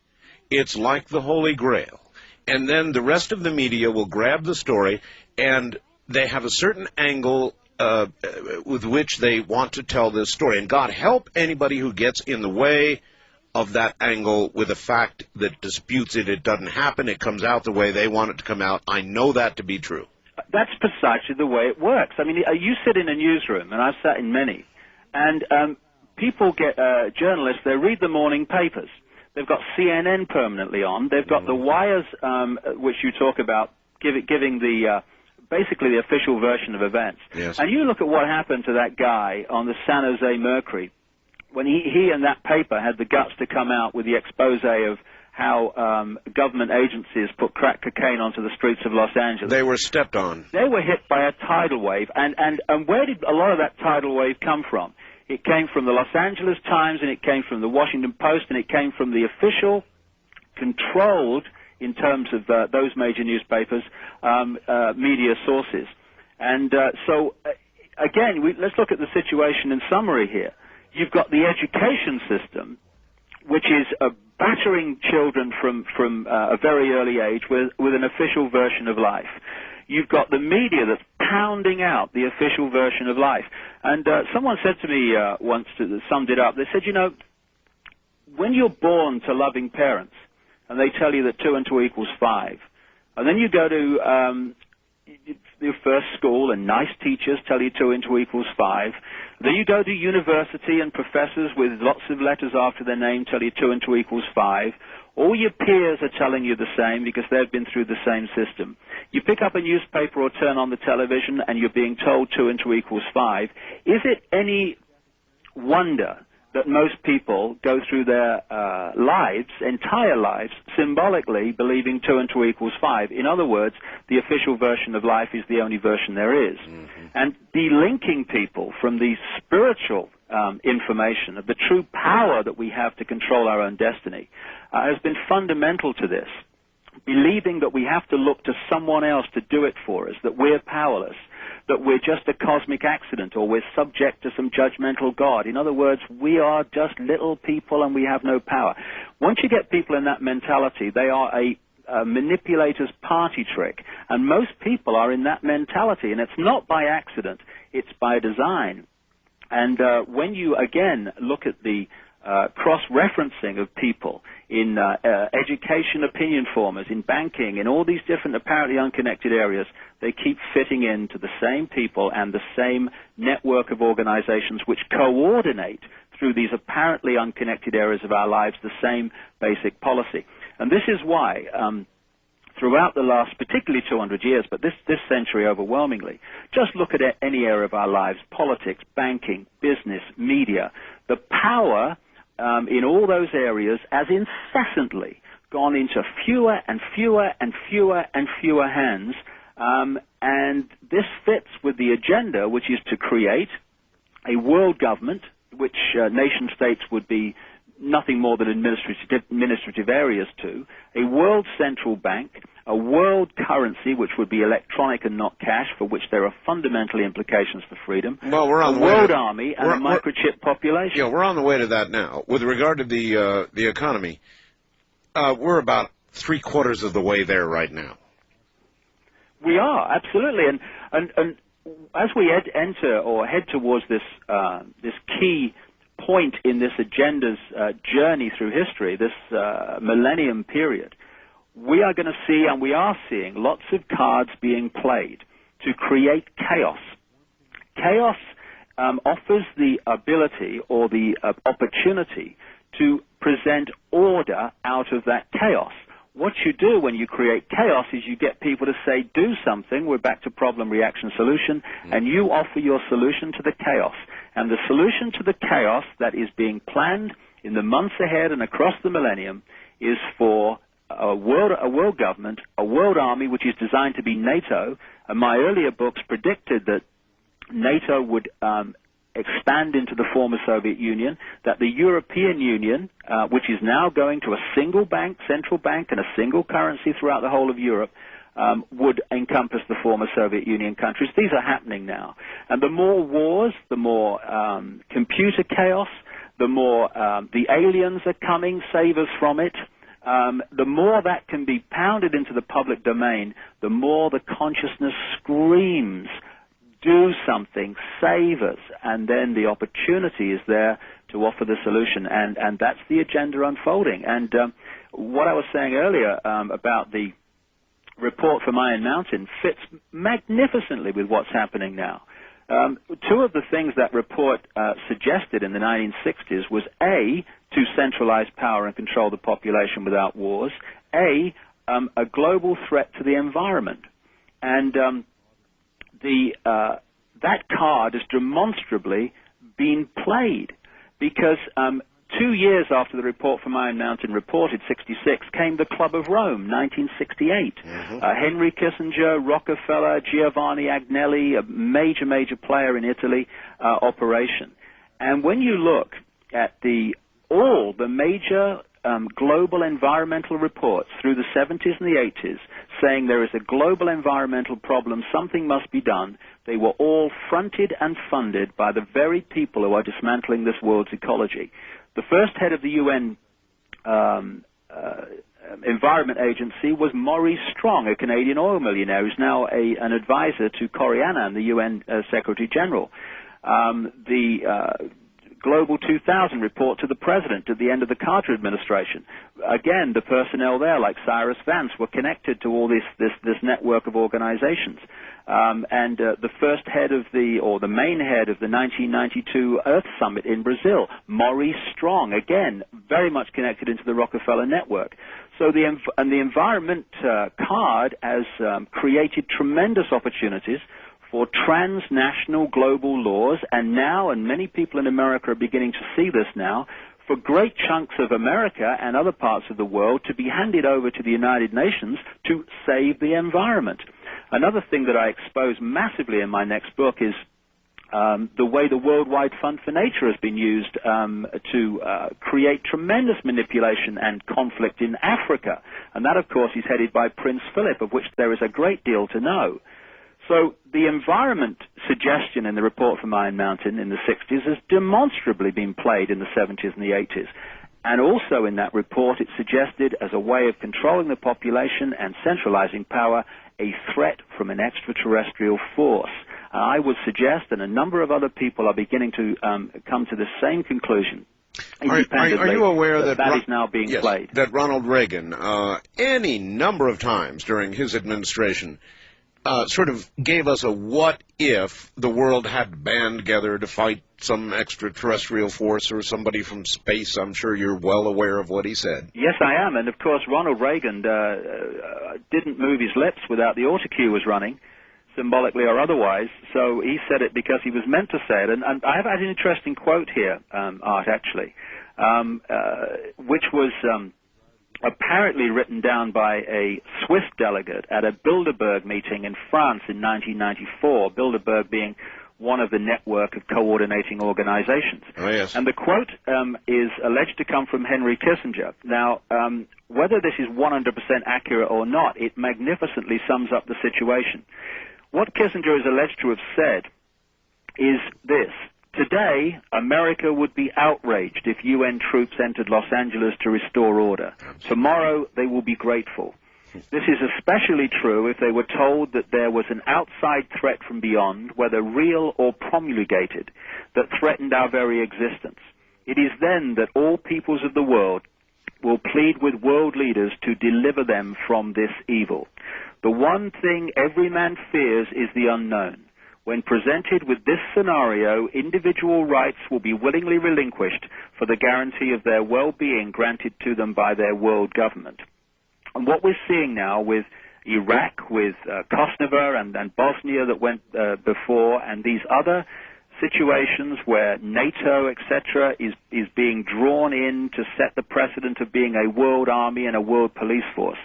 it's like the Holy Grail. And then the rest of the media will grab the story, and they have a certain angle with which they want to tell this story. And God help anybody who gets in the way of that angle with a fact that disputes it. It doesn't happen. It comes out the way they want it to come out. I know that to be true. That's precisely the way it works. I mean, you sit in a newsroom, and I've sat in many, and people get, journalists, they read the morning papers. They've got CNN permanently on. They've got the wires, which you talk about, giving the basically the official version of events. Yes. And you look at what happened to that guy on the San Jose Mercury when he and that paper had the guts to come out with the expose of how government agencies put crack cocaine onto the streets of Los Angeles. They were stepped on. They were hit by a tidal wave. And where did a lot of that tidal wave come from? It came from the Los Angeles Times, and it came from the Washington Post, and it came from the official, controlled, in terms of those major newspapers, media sources. And so, again, let's look at the situation in summary here. You've got the education system, which is battering children from a very early age with an official version of life. You've got the media that's pounding out the official version of life. And someone said to me once, summed it up, they said, you know, when you're born to loving parents, and they tell you that 2 and 2 equals 5, and then you go to your first school, and nice teachers tell you 2 and 2 equals 5, then you go to university, and professors with lots of letters after their name tell you 2 and 2 equals 5, all your peers are telling you the same because they've been through the same system. You pick up a newspaper or turn on the television and you're being told 2 and 2 equals 5. Is it any wonder that most people go through their entire lives, symbolically believing 2 and 2 equals 5? In other words, the official version of life is the only version there is. And delinking people from the spiritual information of the true power that we have to control our own destiny has been fundamental to this. Believing that we have to look to someone else to do it for us, that we're powerless, that we're just a cosmic accident, or we're subject to some judgmental God. In other words, we are just little people and we have no power. Once you get people in that mentality, they are a manipulator's party trick. And most people are in that mentality, and it's not by accident, it's by design. And when you, again, look at the cross-referencing of people in education opinion formers, in banking, in all these different apparently unconnected areas. They keep fitting into the same people and the same network of organizations which coordinate through these apparently unconnected areas of our lives the same basic policy. And this is why throughout the last particularly 200 years, but this century overwhelmingly, just look at any area of our lives, politics, banking, business, media, the power in all those areas has incessantly gone into fewer and fewer and fewer and fewer hands, and this fits with the agenda, which is to create a world government, which nation states would be nothing more than administrative areas to, a world central bank, a world currency, which would be electronic and not cash, for which there are fundamental implications for freedom, well, we're on a world army, and a microchip population. Yeah, we're on the way to that now. With regard to the economy, we're about three-quarters of the way there right now. We are, absolutely. And as we enter or head towards this key point in this agenda's journey through history, this millennium period, we are going to see, and we are seeing, lots of cards being played to create chaos. Chaos offers the ability or the opportunity to present order out of that chaos. What you do when you create chaos is you get people to say, do something. We're back to problem, reaction, solution, and you offer your solution to the chaos. And the solution to the chaos that is being planned in the months ahead and across the millennium is for a world government, a world army, which is designed to be NATO. And my earlier books predicted that NATO would expand into the former Soviet Union, that the European Union, which is now going to a single bank, central bank, and a single currency throughout the whole of Europe, would encompass the former Soviet Union countries. These are happening now. And the more wars, the more computer chaos, the more the aliens are coming, save us from it. The more that can be pounded into the public domain, the more the consciousness screams, do something, save us, and then the opportunity is there to offer the solution, and that's the agenda unfolding. And what I was saying earlier about the report from Iron Mountain fits magnificently with what's happening now. Two of the things that report suggested in the 1960s was A, to centralize power and control the population without wars, a global threat to the environment. And that card has demonstrably been played, because 2 years after the report from Iron Mountain reported, 66, came the Club of Rome, 1968. Henry Kissinger, Rockefeller, Giovanni Agnelli, a major player in Italy, operation. And when you look at all the major global environmental reports through the 70s and the 80s saying there is a global environmental problem, something must be done, they were all fronted and funded by the very people who are dismantling this world's ecology. The first head of the UN Environment Agency was Maurice Strong, a Canadian oil millionaire who's now an advisor to Kofi Annan, the UN Secretary General. The Global 2000 report to the President at the end of the Carter administration. Again, the personnel there, like Cyrus Vance, were connected to all this network of organizations. And the first head of the main head of the 1992 Earth Summit in Brazil, Maurice Strong, again, very much connected into the Rockefeller network. So the environment card has created tremendous opportunities for transnational global laws, and many people in America are beginning to see this now, for great chunks of America and other parts of the world to be handed over to the United Nations to save the environment. Another thing that I expose massively in my next book is the way the Worldwide Fund for Nature has been used to create tremendous manipulation and conflict in Africa. And that, of course, is headed by Prince Philip, of which there is a great deal to know. So the environment suggestion in the report from Iron Mountain in the 60s has demonstrably been played in the 70s and the 80s. And also in that report, it suggested, as a way of controlling the population and centralizing power, a threat from an extraterrestrial force. I would suggest, and a number of other people are beginning to come to the same conclusion, independently. Are you aware that is now being yes, played? that Ronald Reagan, any number of times during his administration, sort of gave us a what if the world had band together to fight some extraterrestrial force or somebody from space? I'm sure you're well aware of what he said. Yes, I am. And, of course, Ronald Reagan didn't move his lips without the autocue was running, symbolically or otherwise. So he said it because he was meant to say it. And I have had an interesting quote here, Art, actually, which was apparently written down by a Swiss delegate at a Bilderberg meeting in France in 1994, Bilderberg being one of the network of coordinating organizations. Oh, yes. And the quote is alleged to come from Henry Kissinger. Now, whether this is 100% accurate or not, it magnificently sums up the situation. What Kissinger is alleged to have said is this: today, America would be outraged if UN troops entered Los Angeles to restore order. Tomorrow, they will be grateful. This is especially true if they were told that there was an outside threat from beyond, whether real or promulgated, that threatened our very existence. It is then that all peoples of the world will plead with world leaders to deliver them from this evil. The one thing every man fears is the unknown. When presented with this scenario, individual rights will be willingly relinquished for the guarantee of their well-being granted to them by their world government. And what we're seeing now with Iraq, with Kosovo and Bosnia that went before, and these other situations where NATO, etc., is being drawn in to set the precedent of being a world army and a world police force,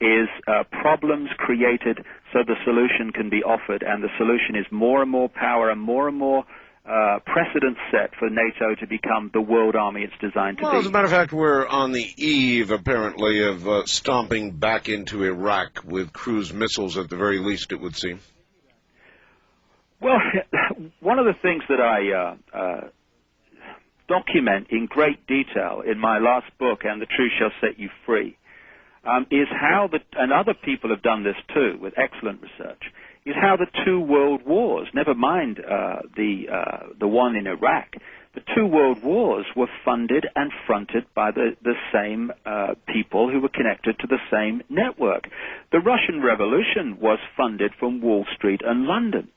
is problems created so the solution can be offered, and the solution is more and more power and more precedent set for NATO to become the world army it's designed to be. Well, as a matter of fact, we're on the eve, apparently, of stomping back into Iraq with cruise missiles, at the very least, it would seem. Well, one of the things that I document in great detail in my last book, And the Truth Shall Set You Free, is how, and other people have done this too with excellent research, is how the two world wars, never mind the one in Iraq, the two world wars were funded and fronted by the same people who were connected to the same network. The Russian Revolution was funded from Wall Street and London.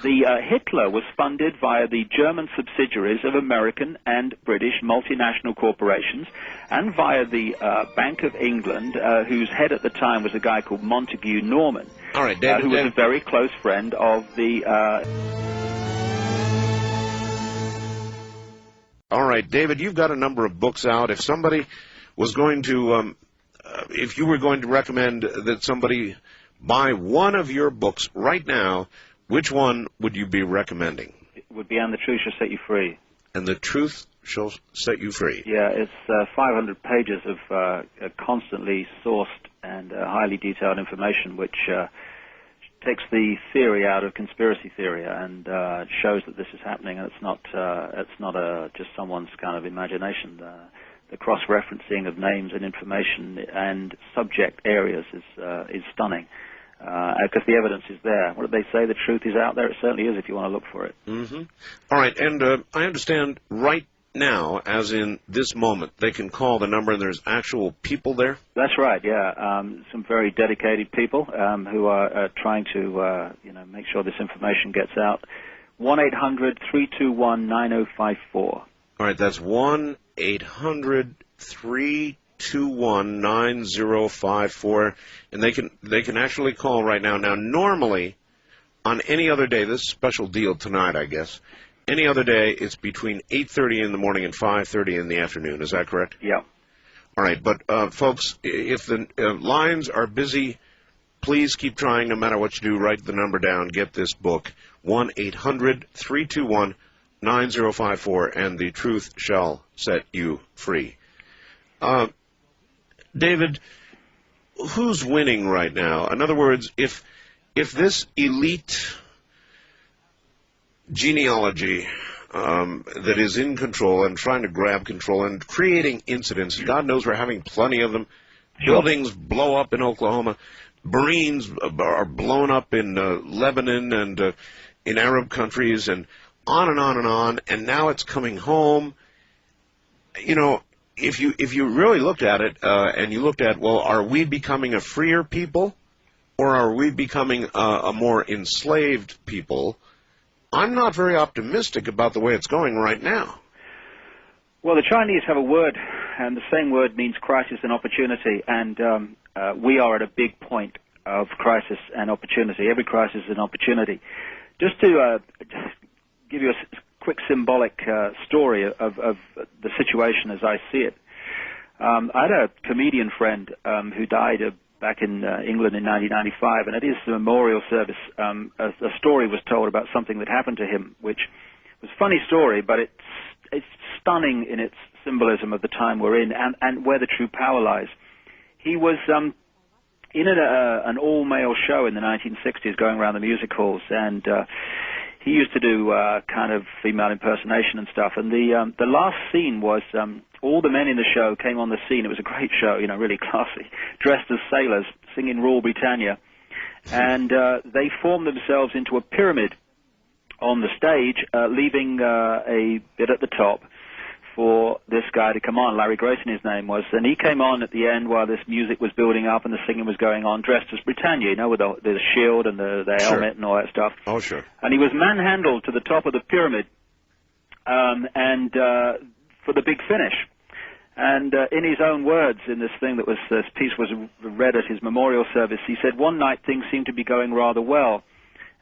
Hitler was funded via the German subsidiaries of American and British multinational corporations, and via the Bank of England, whose head at the time was a guy called Montague Norman, all right, David, who was a very close friend of the... All right, David, you've got a number of books out. If somebody was going to, if you were going to recommend that somebody buy one of your books right now, which one would you be recommending? It would be And the Truth Shall Set You Free. And the Truth Shall Set You Free. Yeah, it's 500 pages of constantly sourced and highly detailed information, which takes the theory out of conspiracy theory and shows that this is happening, and it's not just someone's kind of imagination. The cross-referencing of names and information and subject areas is stunning. Because the evidence is there. What did they say? The truth is out there. It certainly is if you want to look for it. Mm-hmm. All right, and I understand right now, as in this moment, they can call the number and there's actual people there? That's right, yeah. Some very dedicated people who are trying to make sure this information gets out. 1-800-321-9054. All right, that's 1-800-321-9054, and they can actually call right now. Now, normally, on any other day, this is a special deal tonight, I guess. Any other day, it's between 8:30 in the morning and 5:30 in the afternoon. Is that correct? Yeah. All right, but folks, if the lines are busy, please keep trying. No matter what you do, write the number down. Get this book, 1-800-321-9054, and the truth shall set you free. David, who's winning right now? In other words, if this elite genealogy that is in control and trying to grab control and creating incidents, God knows we're having plenty of them. Buildings blow up in Oklahoma. Marines are blown up in Lebanon and in Arab countries, and on and on and on, and now it's coming home. you know, if you really looked at it and you looked at, well, are we becoming a freer people or are we becoming a more enslaved people? I'm not very optimistic about the way it's going right now. Well, the Chinese have a word, and the same word means crisis and opportunity, and we are at a big point of crisis and opportunity. Every crisis is an opportunity. Just to give you a quick symbolic story of the situation as I see it. I had a comedian friend who died back in England in 1995, and at his memorial service, a story was told about something that happened to him, which was a funny story, but it's stunning in its symbolism of the time we're in and where the true power lies. He was in an all-male show in the 1960s going around the music halls, and he used to do kind of female impersonation and stuff. And the last scene was all the men in the show came on the scene. It was a great show, you know, really classy, dressed as sailors, singing Rule Britannia. And they formed themselves into a pyramid on the stage, leaving a bit at the top for this guy to come on. Larry Grayson, his name was, and he came on at the end while this music was building up and the singing was going on, dressed as Britannia, you know, with the shield and the helmet and all that stuff. Oh, sure. And he was manhandled to the top of the pyramid, and for the big finish. And in his own words, in this piece was read at his memorial service, he said, "One night things seemed to be going rather well."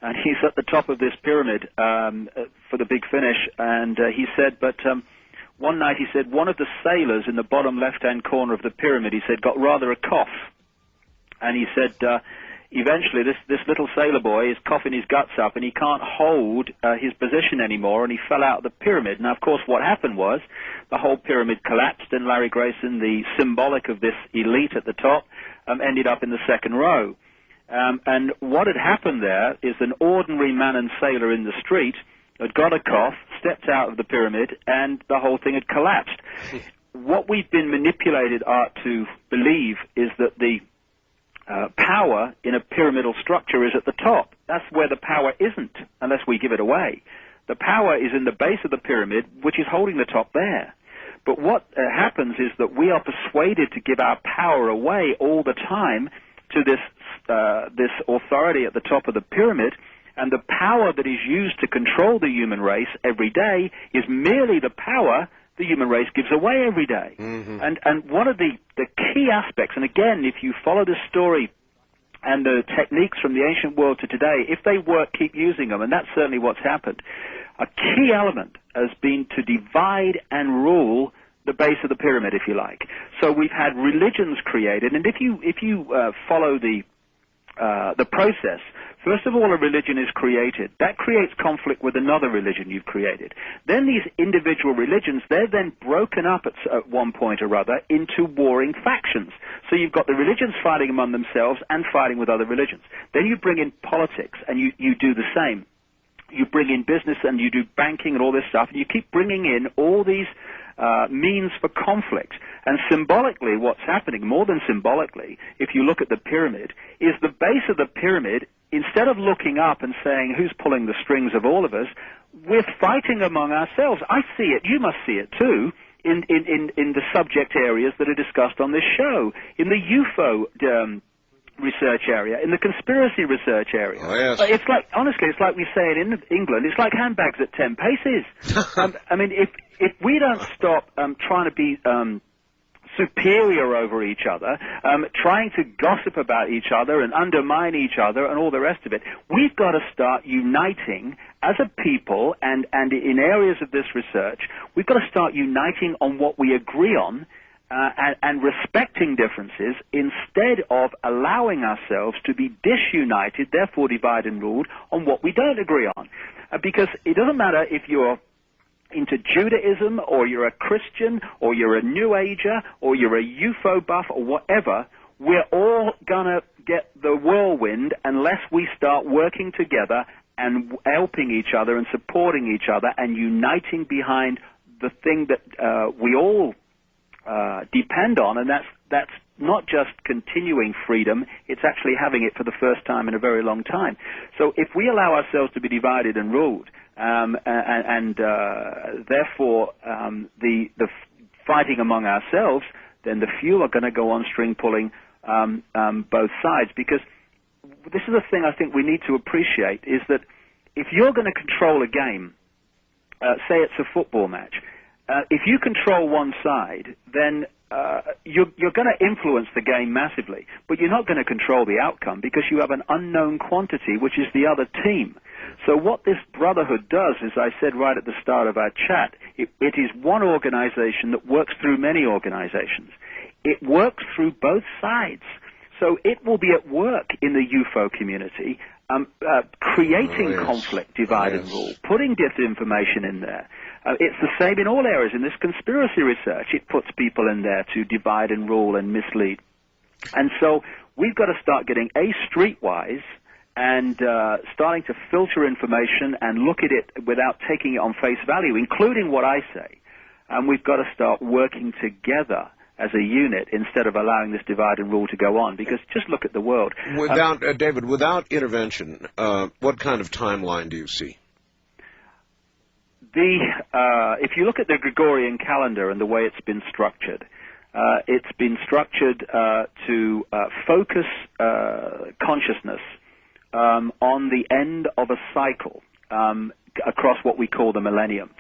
And he's at the top of this pyramid for the big finish, and he said, but one night he said, one of the sailors in the bottom left-hand corner of the pyramid, he said, got rather a cough. And he said, eventually this little sailor boy is coughing his guts up, and he can't hold his position anymore, and he fell out of the pyramid. Now, of course, what happened was the whole pyramid collapsed, and Larry Grayson, the symbolic of this elite at the top, ended up in the second row. And what had happened there is an ordinary man and sailor in the street had got a cough, stepped out of the pyramid, and the whole thing had collapsed. What we've been manipulated, Art, to believe is that the power in a pyramidal structure is at the top. That's where the power isn't, unless we give it away. The power is in the base of the pyramid, which is holding the top there. But what happens is that we are persuaded to give our power away all the time to this authority at the top of the pyramid, and the power that is used to control the human race every day is merely the power the human race gives away every day. Mm-hmm. And one of the key aspects, and again, if you follow this story and the techniques from the ancient world to today, if they work, keep using them, and that's certainly what's happened. A key element has been to divide and rule the base of the pyramid, if you like. So we've had religions created, and if you follow the process, first of all, a religion is created. That creates conflict with another religion you've created. Then these individual religions, they're then broken up at one point or other into warring factions. So you've got the religions fighting among themselves and fighting with other religions. Then you bring in politics, and you do the same. You bring in business, and you do banking and all this stuff, and you keep bringing in all these means for conflict. And symbolically, what's happening, more than symbolically, if you look at the pyramid, is the base of the pyramid, instead of looking up and saying, who's pulling the strings of all of us, we're fighting among ourselves. I see it, you must see it too, in the subject areas that are discussed on this show, in the UFO research area, in the conspiracy research area. Oh, yes. It's like, honestly, it's like we say it in England, it's like handbags at 10 paces. I mean, if we don't stop trying to be superior over each other, trying to gossip about each other and undermine each other and all the rest of it, we've got to start uniting as a people, and in areas of this research, we've got to start uniting on what we agree on, and respecting differences, instead of allowing ourselves to be disunited, therefore divided and ruled, on what we don't agree on. Because it doesn't matter if you're into Judaism, or you're a Christian, or you're a New Ager, or you're a UFO buff, or whatever, we're all going to get the whirlwind unless we start working together and helping each other and supporting each other and uniting behind the thing that we all depend on, and that's not just continuing freedom, it's actually having it for the first time in a very long time. So if we allow ourselves to be divided and ruled, and therefore the fighting among ourselves, then the few are going to go on string pulling both sides. Because this is the thing I think we need to appreciate, is that if you're going to control a game, say it's a football match, if you control one side, then you're going to influence the game massively, but you're not going to control the outcome because you have an unknown quantity, which is the other team. So what this brotherhood does, as I said right at the start of our chat, it is one organization that works through many organizations. It works through both sides. So it will be at work in the UFO community, creating conflict, divide and rule, putting disinformation in there. It's the same in all areas. In this conspiracy research, it puts people in there to divide and rule and mislead. And so we've got to start getting streetwise and starting to filter information and look at it without taking it on face value, including what I say. And we've got to start working together as a unit instead of allowing this divide and rule to go on. Because just look at the world. Without David, without intervention, what kind of timeline do you see? If you look at the Gregorian calendar and the way it's been structured to focus consciousness on the end of a cycle across what we call the millennium.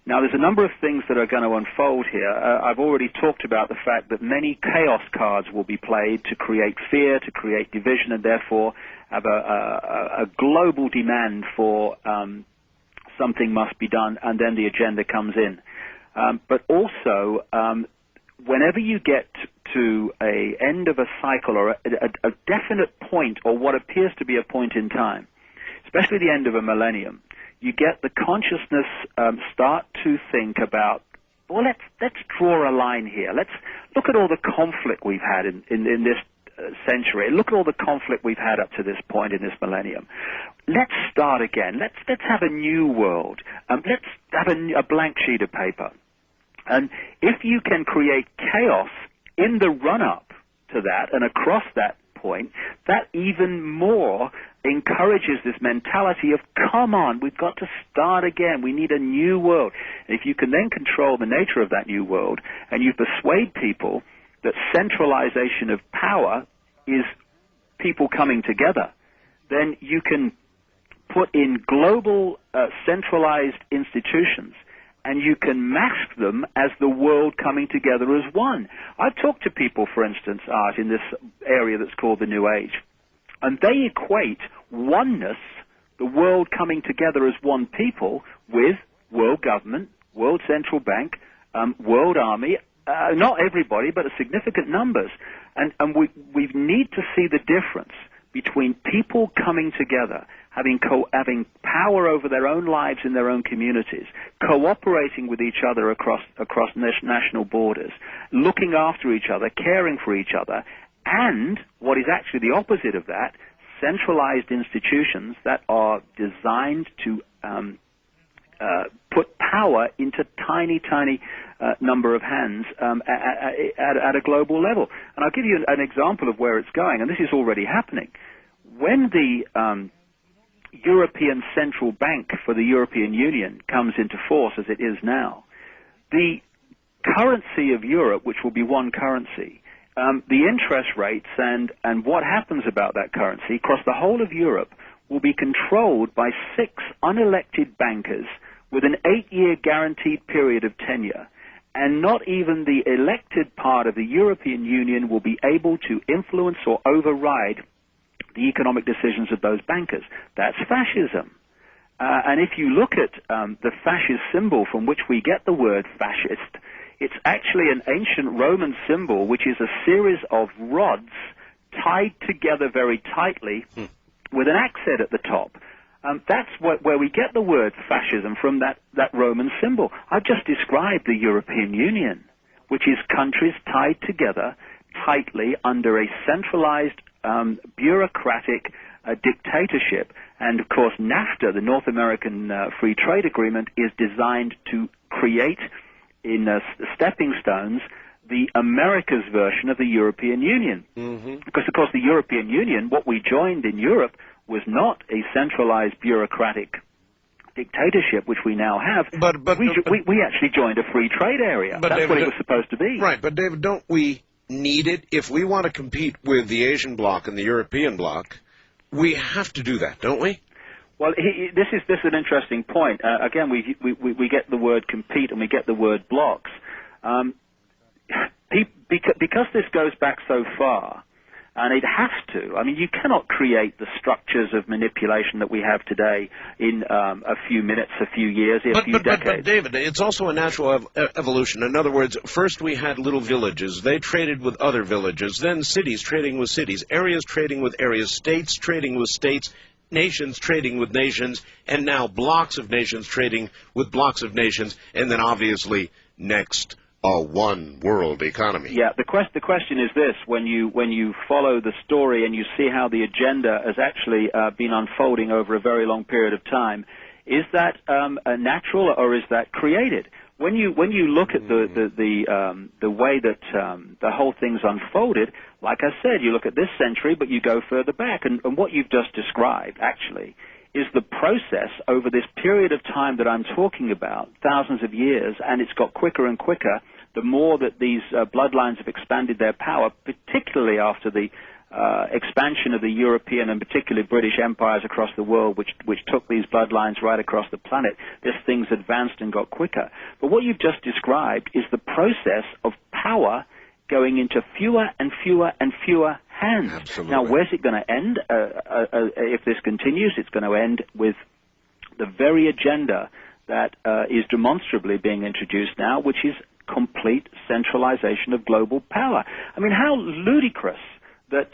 Now, there's a number of things that are going to unfold here. I've already talked about the fact that many chaos cards will be played to create fear, to create division, and therefore have a global demand for something must be done, and then the agenda comes in. But also, whenever you get to a end of a cycle or a definite point or what appears to be a point in time, especially the end of a millennium, you get the consciousness start to think about, well, let's draw a line here. Let's look at all the conflict we've had in this century. Look at all the conflict we've had up to this point in this millennium. Let's start again. Let's have a new world. Let's have a blank sheet of paper. And if you can create chaos in the run-up to that and across that point, that even more encourages this mentality of, come on, we've got to start again. We need a new world. And if you can then control the nature of that new world and you persuade people that centralization of power is people coming together, then you can put in global centralized institutions and you can mask them as the world coming together as one. I've talked to people, for instance, Art, in this area that's called the New Age, and they equate oneness, the world coming together as one people, with world government, world central bank, world army, not everybody, but significant numbers. And we need to see the difference between people coming together, having power over their own lives in their own communities, cooperating with each other across national borders, looking after each other, caring for each other, and what is actually the opposite of that, centralized institutions that are designed to put power into tiny number of hands at a global level. And I'll give you an example of where it's going, and this is already happening. When the European Central Bank for the European Union comes into force, as it is now, the currency of Europe, which will be one currency, the interest rates and what happens about that currency across the whole of Europe will be controlled by 6 unelected bankers with an 8-year guaranteed period of tenure. And not even the elected part of the European Union will be able to influence or override the economic decisions of those bankers. That's fascism. And if you look at the fascist symbol from which we get the word fascist, it's actually an ancient Roman symbol, which is a series of rods tied together very tightly with an axe head at the top. That's where we get the word fascism from, that Roman symbol. I've just described the European Union, which is countries tied together tightly under a centralized bureaucratic dictatorship. And, of course, NAFTA, the North American Free Trade Agreement, is designed to create in stepping stones the America's version of the European Union. Because, of course, the European Union, what we joined in Europe, was not a centralized bureaucratic dictatorship, which we now have, we actually joined a free trade area. That's David, what it was supposed to be. Right, but David, don't we need it? If we want to compete with the Asian bloc and the European bloc, we have to do that, don't we? Well, this is an interesting point. Again, we get the word compete and we get the word blocks. Because this goes back so far, and it has to. I mean, you cannot create the structures of manipulation that we have today in a few minutes, a few years, a few decades. But, David, it's also a natural evolution. In other words, first we had little villages. They traded with other villages. Then cities trading with cities. Areas trading with areas. States trading with states. Nations trading with nations. And now blocks of nations trading with blocks of nations. And then, obviously, next, a one-world economy. Yeah, the question is this: when you follow the story and you see how the agenda has actually been unfolding over a very long period of time, is that natural or is that created? When you look at the way that the whole thing's unfolded, like I said, you look at this century, but you go further back, and what you've just described actually is the process over this period of time that I'm talking about, thousands of years, and it's got quicker and quicker the more that these bloodlines have expanded their power, particularly after the expansion of the European and particularly British empires across the world, which took these bloodlines right across the planet. This thing's advanced and got quicker. But what you've just described is the process of power going into fewer and fewer and fewer hands. Absolutely. Now, where's it going to end? If this continues, it's going to end with the very agenda that is demonstrably being introduced now, which is complete centralization of global power. I mean, how ludicrous that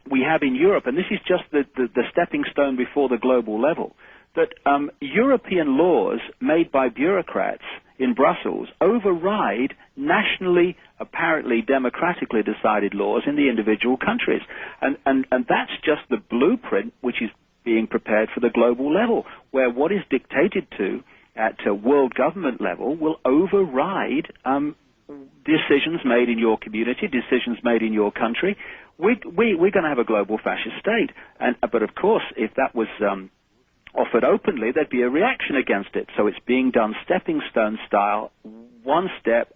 we have in Europe, and this is just the stepping stone before the global level, that European laws made by bureaucrats in Brussels override nationally, apparently democratically decided laws in the individual countries. And that's just the blueprint which is being prepared for the global level, where what is dictated to at a world government level will override decisions made in your community, decisions made in your country. We're going to have a global fascist state. But of course, if that was offered openly, there'd be a reaction against it. So it's being done stepping stone style, one step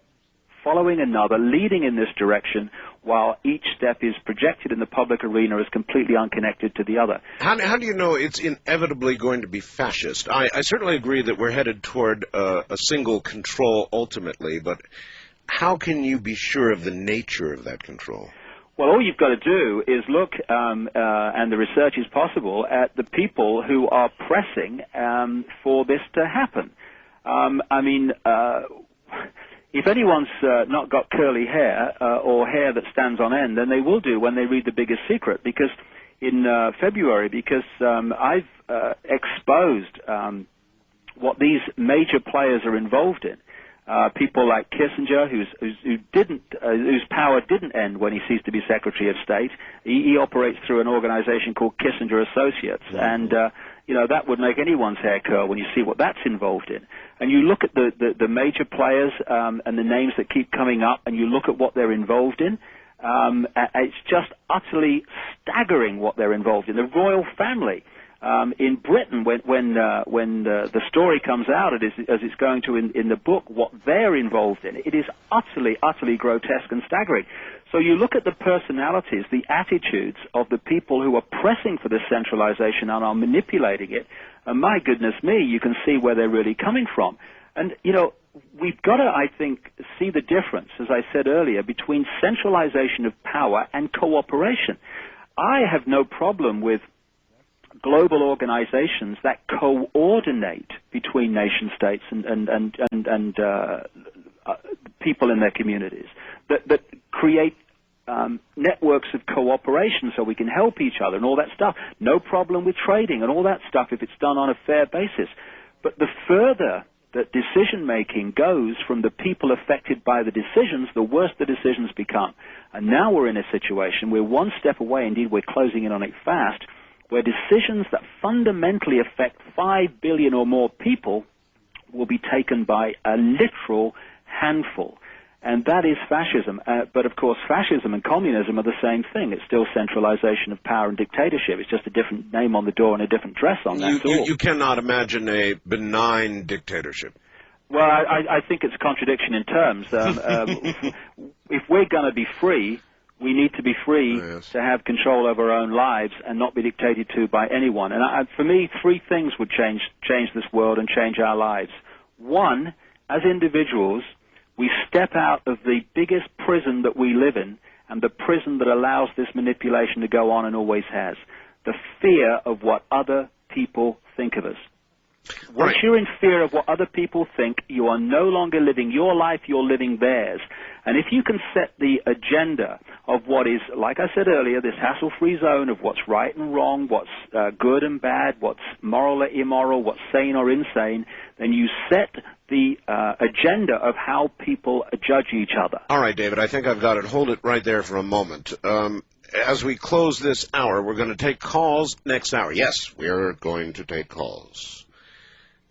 following another, leading in this direction, while each step is projected in the public arena as completely unconnected to the other. How do you know it's inevitably going to be fascist? I certainly agree that we're headed toward a single control ultimately, but how can you be sure of the nature of that control? Well, all you've got to do is look, and the research is possible, at the people who are pressing for this to happen. If anyone's not got curly hair or hair that stands on end, then they will do when they read The Biggest Secret, because in February, I've exposed what these major players are involved in. People like Kissinger, whose power didn't end when he ceased to be Secretary of State. He operates through an organization called Kissinger Associates, and that would make anyone's hair curl when you see what that's involved in. And you look at the major players and the names that keep coming up, and you look at what they're involved in. It's just utterly staggering what they're involved in. The royal family. In Britain, when the story comes out, as it's going to in the book, what they're involved in, it is utterly, utterly grotesque and staggering. So you look at the personalities, the attitudes of the people who are pressing for this centralization and are manipulating it, and my goodness me, you can see where they're really coming from. And, we've got to, I think, see the difference, as I said earlier, between centralization of power and cooperation. I have no problem with global organizations that coordinate between nation states and people in their communities, that create networks of cooperation so we can help each other and all that stuff. No problem with trading and all that stuff if it's done on a fair basis. But the further that decision-making goes from the people affected by the decisions, the worse the decisions become. And now we're in a situation where one step away, indeed we're closing in on it fast, where decisions that fundamentally affect 5 billion or more people will be taken by a literal handful. And that is fascism. But, of course, fascism and communism are the same thing. It's still centralization of power and dictatorship. It's just a different name on the door and a different dress on that door. You cannot imagine a benign dictatorship. Well, I think it's a contradiction in terms. If we're going to be free, we need to be free to have control over our own lives and not be dictated to by anyone. And for me, three things would change this world and change our lives. One, as individuals, we step out of the biggest prison that we live in, and the prison that allows this manipulation to go on and always has. The fear of what other people think of us. Once you're in fear of what other people think, you are no longer living your life, you're living theirs. And if you can set the agenda of what is, like I said earlier, this hassle-free zone of what's right and wrong, what's good and bad, what's moral or immoral, what's sane or insane, then you set the agenda of how people judge each other. All right, David, I think I've got it. Hold it right there for a moment. As we close this hour, we're going to take calls next hour. Yes, we're going to take calls.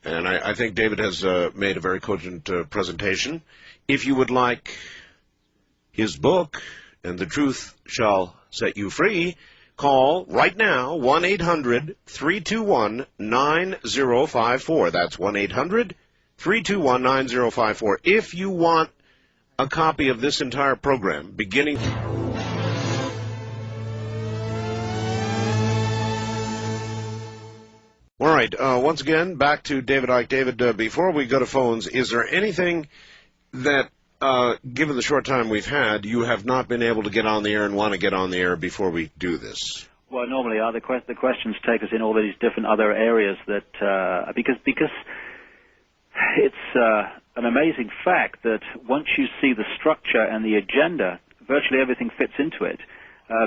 And I think David has made a very cogent presentation. If you would like his book, And the Truth Shall Set You Free, call right now, 1-800-321-9054. That's 1-800-321-9054. If you want a copy of this entire program, beginning... All right, once again, back to David Icke. David, before we go to phones, is there anything that, given the short time we've had, you have not been able to get on the air and want to get on the air before we do this? Well, normally the questions take us in all these different other areas that, because it's an amazing fact that once you see the structure and the agenda, virtually everything fits into it.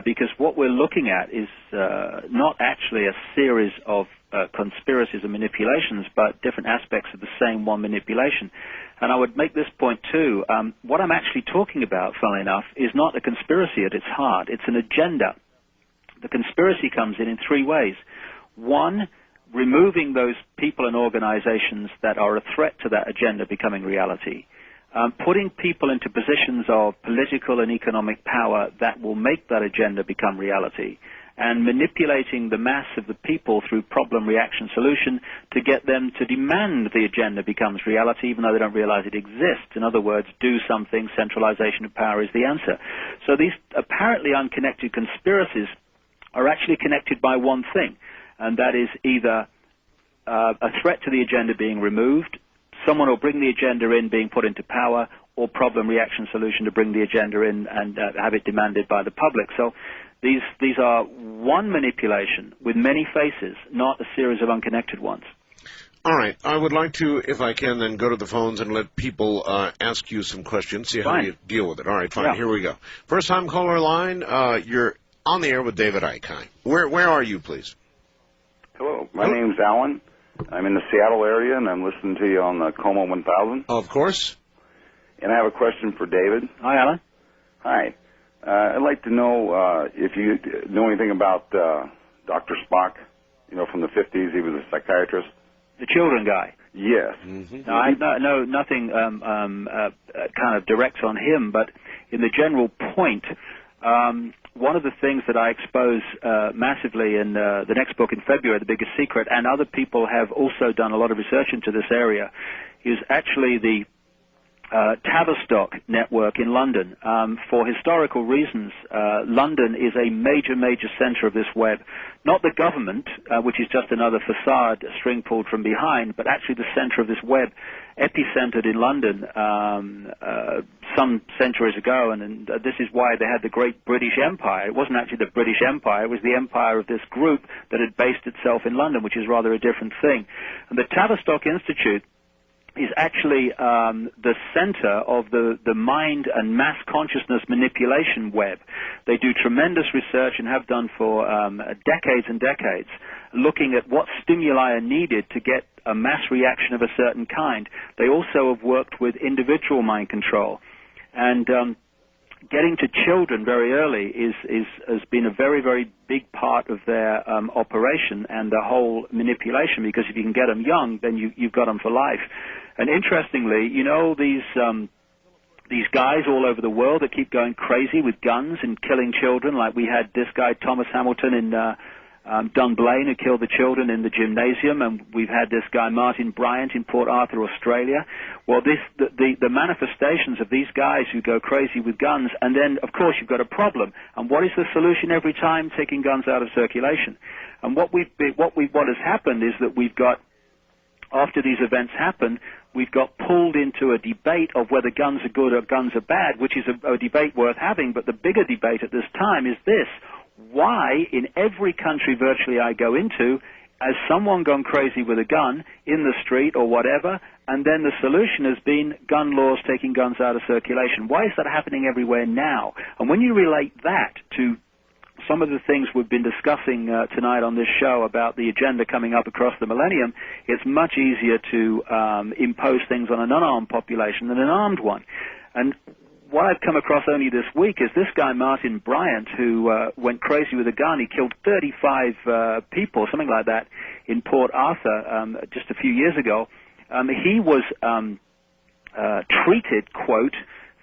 Because what we're looking at is not actually a series of conspiracies and manipulations, but different aspects of the same one manipulation. And I would make this point, too. What I'm actually talking about, funnily enough, is not a conspiracy at its heart. It's an agenda. The conspiracy comes in three ways. One, removing those people and organizations that are a threat to that agenda becoming reality. Putting people into positions of political and economic power that will make that agenda become reality, and manipulating the mass of the people through problem, reaction, solution to get them to demand the agenda becomes reality even though they don't realize it exists. In other words, do something, centralization of power is the answer. So these apparently unconnected conspiracies are actually connected by one thing, and that is either a threat to the agenda being removed, someone will bring the agenda in being put into power, or problem, reaction, solution to bring the agenda in and have it demanded by the public. So these are one manipulation with many faces, not a series of unconnected ones. All right. I would like to, if I can, then go to the phones and let people ask you some questions, see how you deal with it. All right, fine. Yeah. Here we go. First-time caller line, you're on the air with David Icke. Hi. Where are you, please? Hello. My name's Alan. I'm in the Seattle area, and I'm listening to you on the Como 1000. Of course. And I have a question for David. Hi, Alan. Hi. I'd like to know if you know anything about Dr. Spock, from the 50s. He was a psychiatrist. The children guy? Yes. Mm-hmm. No, I know nothing kind of direct on him, but in the general point, one of the things that I expose massively in the next book in February, The Biggest Secret, and other people have also done a lot of research into this area, is actually the Tavistock network in London. For historical reasons, London is a major center of this web. Not the government, which is just another facade string pulled from behind, but actually the center of this web, epicentered in London some centuries ago, and this is why they had the great British Empire. It wasn't actually the British Empire, it was the empire of this group that had based itself in London, which is rather a different thing. And the Tavistock Institute is actually the center of the mind and mass consciousness manipulation web. They do tremendous research and have done for decades and decades, looking at what stimuli are needed to get a mass reaction of a certain kind. They also have worked with individual mind control. And getting to children very early has been a very big part of their operation and the whole manipulation, because if you can get them young, then you've got them for life. And interestingly, these these guys all over the world that keep going crazy with guns and killing children, like we had this guy Thomas Hamilton in Dunblane, who killed the children in the gymnasium, and we've had this guy Martin Bryant in Port Arthur, Australia. Well, the manifestations of these guys who go crazy with guns, and then, of course, you've got a problem. And what is the solution every time? Taking guns out of circulation. And what has happened is that we've got, after these events happen, we've got pulled into a debate of whether guns are good or guns are bad, which is a debate worth having. But the bigger debate at this time is this: why, in every country virtually I go into, has someone gone crazy with a gun in the street or whatever, and then the solution has been gun laws taking guns out of circulation? Why is that happening everywhere now? And when you relate that to some of the things we've been discussing tonight on this show about the agenda coming up across the millennium, it's much easier to impose things on an unarmed population than an armed one. And what I've come across only this week is this guy Martin Bryant, who went crazy with a gun. He killed 35 people, something like that, in Port Arthur just a few years ago. He was treated, quote,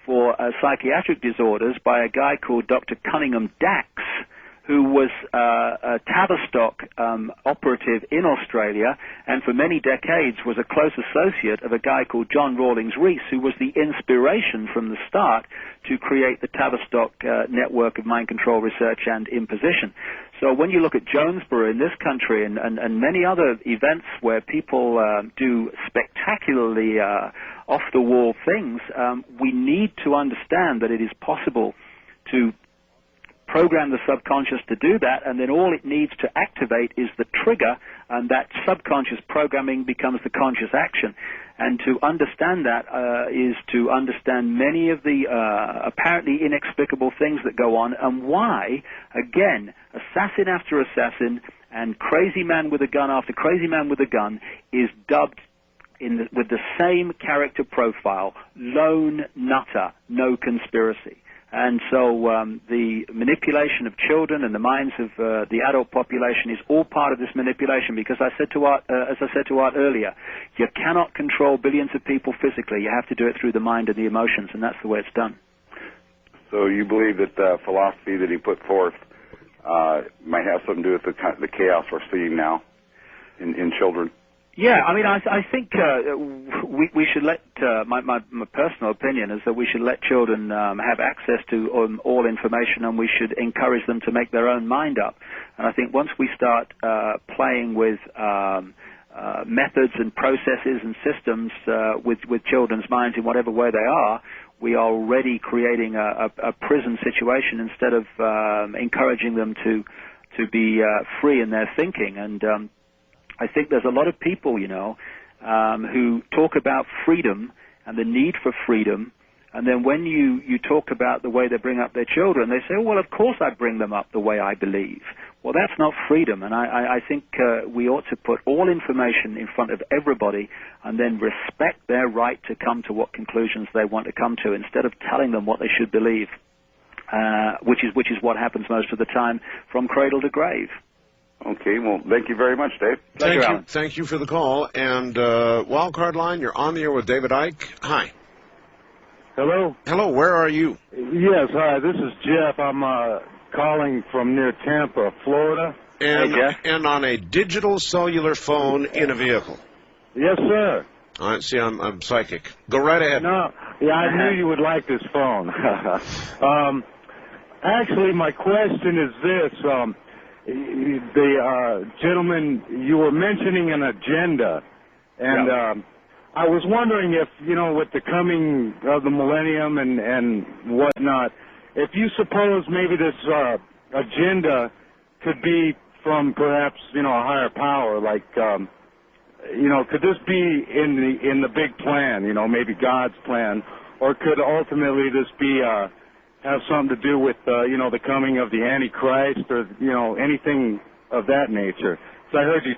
for psychiatric disorders by a guy called Dr. Cunningham Dax, who was a Tavistock operative in Australia, and for many decades was a close associate of a guy called John Rawlings Rees, who was the inspiration from the start to create the Tavistock network of mind control research and imposition. So when you look at Jonesboro in this country and many other events where people do spectacularly off-the-wall things, we need to understand that it is possible to program the subconscious to do that, and then all it needs to activate is the trigger, and that subconscious programming becomes the conscious action. And to understand that is to understand many of the apparently inexplicable things that go on, and why, again, assassin after assassin and crazy man with a gun after crazy man with a gun is dubbed with the same character profile: lone nutter, no conspiracy. And so the manipulation of children and the minds of the adult population is all part of this manipulation, because as I said to Art earlier, you cannot control billions of people physically. You have to do it through the mind and the emotions, and that's the way it's done. So you believe that the philosophy that he put forth might have something to do with the chaos we're seeing now in children? Yeah, I mean, I think we should let, my personal opinion is that we should let children have access to all information, and we should encourage them to make their own mind up. And I think once we start playing with methods and processes and systems with children's minds in whatever way they are, we are already creating a prison situation instead of encouraging them to be free in their thinking. And I think there's a lot of people, who talk about freedom and the need for freedom, and then when you talk about the way they bring up their children, they say, oh, well, of course I bring them up the way I believe. Well, that's not freedom, and I think we ought to put all information in front of everybody and then respect their right to come to what conclusions they want to come to, instead of telling them what they should believe, which is what happens most of the time from cradle to grave. Okay, well, thank you very much, Dave. Thank you for the call. And Wildcard Line, you're on the air with David Icke. Hi. Hello? Hello, where are you? Yes, hi, this is Jeff. I'm calling from near Tampa, Florida. And on a digital cellular phone in a vehicle. Yes, sir. All right, see, I'm psychic. Go right ahead. No, yeah, I knew you would like this phone. Actually, my question is this. The gentleman, you were mentioning an agenda, and I was wondering if, with the coming of the millennium and whatnot, if you suppose maybe this agenda could be from perhaps, a higher power, like, could this be in the big plan, maybe God's plan, or could ultimately this be have something to do with, the coming of the Antichrist, or, anything of that nature? So I heard you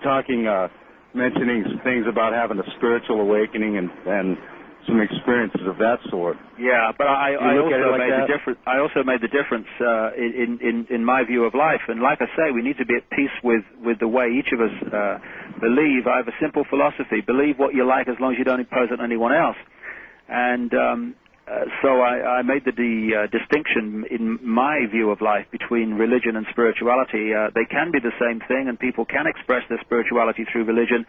mentioning some things about having a spiritual awakening and some experiences of that sort. Yeah, but I also made the difference in my view of life. And like I say, we need to be at peace with the way each of us believe. I have a simple philosophy: believe what you like as long as you don't impose it on anyone else. And So I made the distinction in my view of life between religion and spirituality. They can be the same thing, and people can express their spirituality through religion,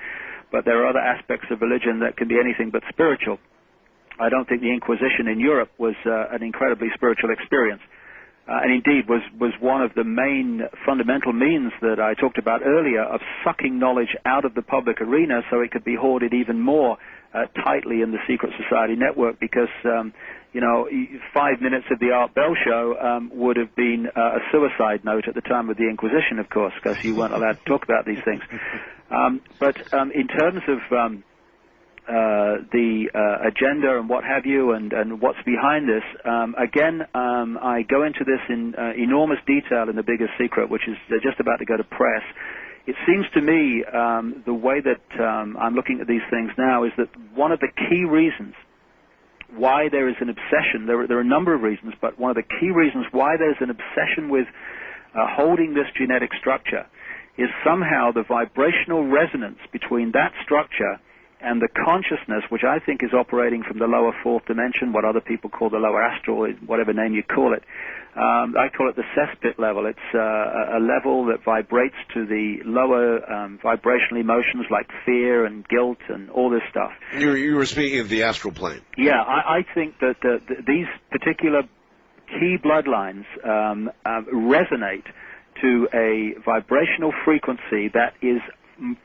but there are other aspects of religion that can be anything but spiritual. I don't think the Inquisition in Europe was an incredibly spiritual experience, and indeed was one of the main fundamental means that I talked about earlier of sucking knowledge out of the public arena so it could be hoarded even more tightly in the secret society network, because 5 minutes of the Art Bell show would have been a suicide note at the time of the Inquisition, of course, because you weren't allowed to talk about these things. But in terms of the agenda and what have you, and what's behind this, I go into this in enormous detail in The Biggest Secret, which is just about to go to press. It seems to me the way that I'm looking at these things now is that one of the key reasons why there is an obsession, there are a number of reasons, but one of the key reasons why there's an obsession with holding this genetic structure is somehow the vibrational resonance between that structure and the consciousness, which I think is operating from the lower fourth dimension, what other people call the lower astral, whatever name you call it. I call it the cesspit level. It's a level that vibrates to the lower vibrational emotions like fear and guilt and all this stuff. You were speaking of the astral plane. Yeah, I think that these particular key bloodlines resonate to a vibrational frequency that is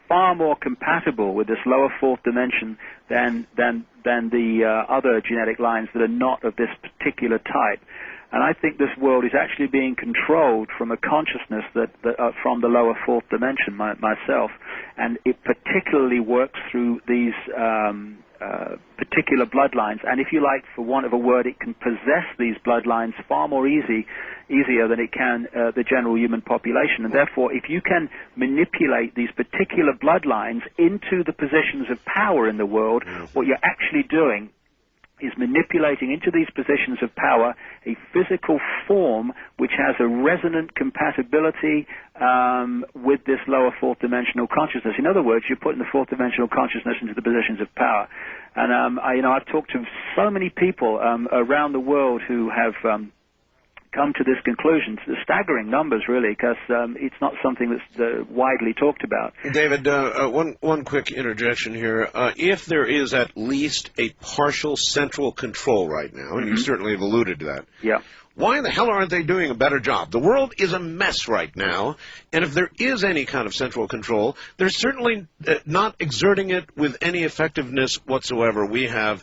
far more compatible with this lower fourth dimension than the other genetic lines that are not of this particular type. And I think this world is actually being controlled from a consciousness that from the lower fourth dimension myself, and it particularly works through these particular bloodlines. And if you like, for want of a word, it can possess these bloodlines far more easier than it can the general human population. And therefore, if you can manipulate these particular bloodlines into the positions of power in the world, what you're actually doing is manipulating into these positions of power a physical form which has a resonant compatibility with this lower fourth dimensional consciousness. In other words, you're putting the fourth dimensional consciousness into the positions of power. And I've talked to so many people around the world who have come to this conclusion. It's staggering numbers, really, because it's not something that's widely talked about. David, one quick interjection here. If there is at least a partial central control right now, and you certainly have alluded to that, yeah, why the hell aren't they doing a better job? The world is a mess right now, and if there is any kind of central control, they're certainly not exerting it with any effectiveness whatsoever. We have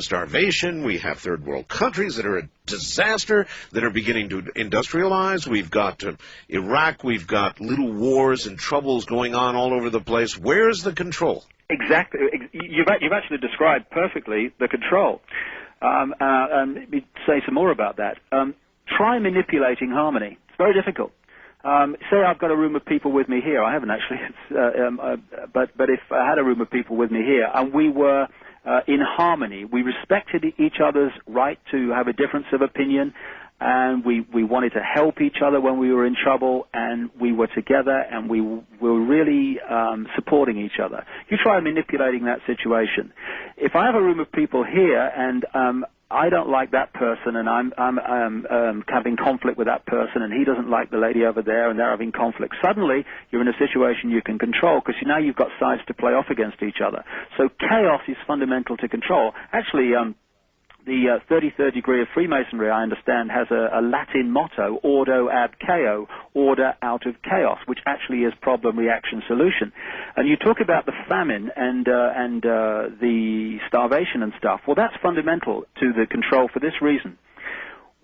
starvation, we have third world countries that are a disaster, that are beginning to industrialize, we've got Iraq, we've got little wars and troubles going on all over the place. Where's the control? Exactly. You've actually described perfectly the control. Let me say some more about that. Try manipulating harmony. It's very difficult. Say I've got a room of people with me here. I haven't actually, but if I had a room of people with me here, and we were in harmony, we respected each other's right to have a difference of opinion, and we wanted to help each other when we were in trouble, and we were together, and we were really supporting each other. You try manipulating that situation. If I have a room of people here, and I don't like that person, and I'm having conflict with that person, and he doesn't like the lady over there, and they're having conflict. Suddenly, you're in a situation you can control, because now you've got sides to play off against each other. So chaos is fundamental to control. Actually, the 33rd degree of Freemasonry, I understand, has a Latin motto, ordo ad chaos, order out of chaos, which actually is problem, reaction, solution. And you talk about the famine and the starvation and stuff. Well, that's fundamental to the control for this reason.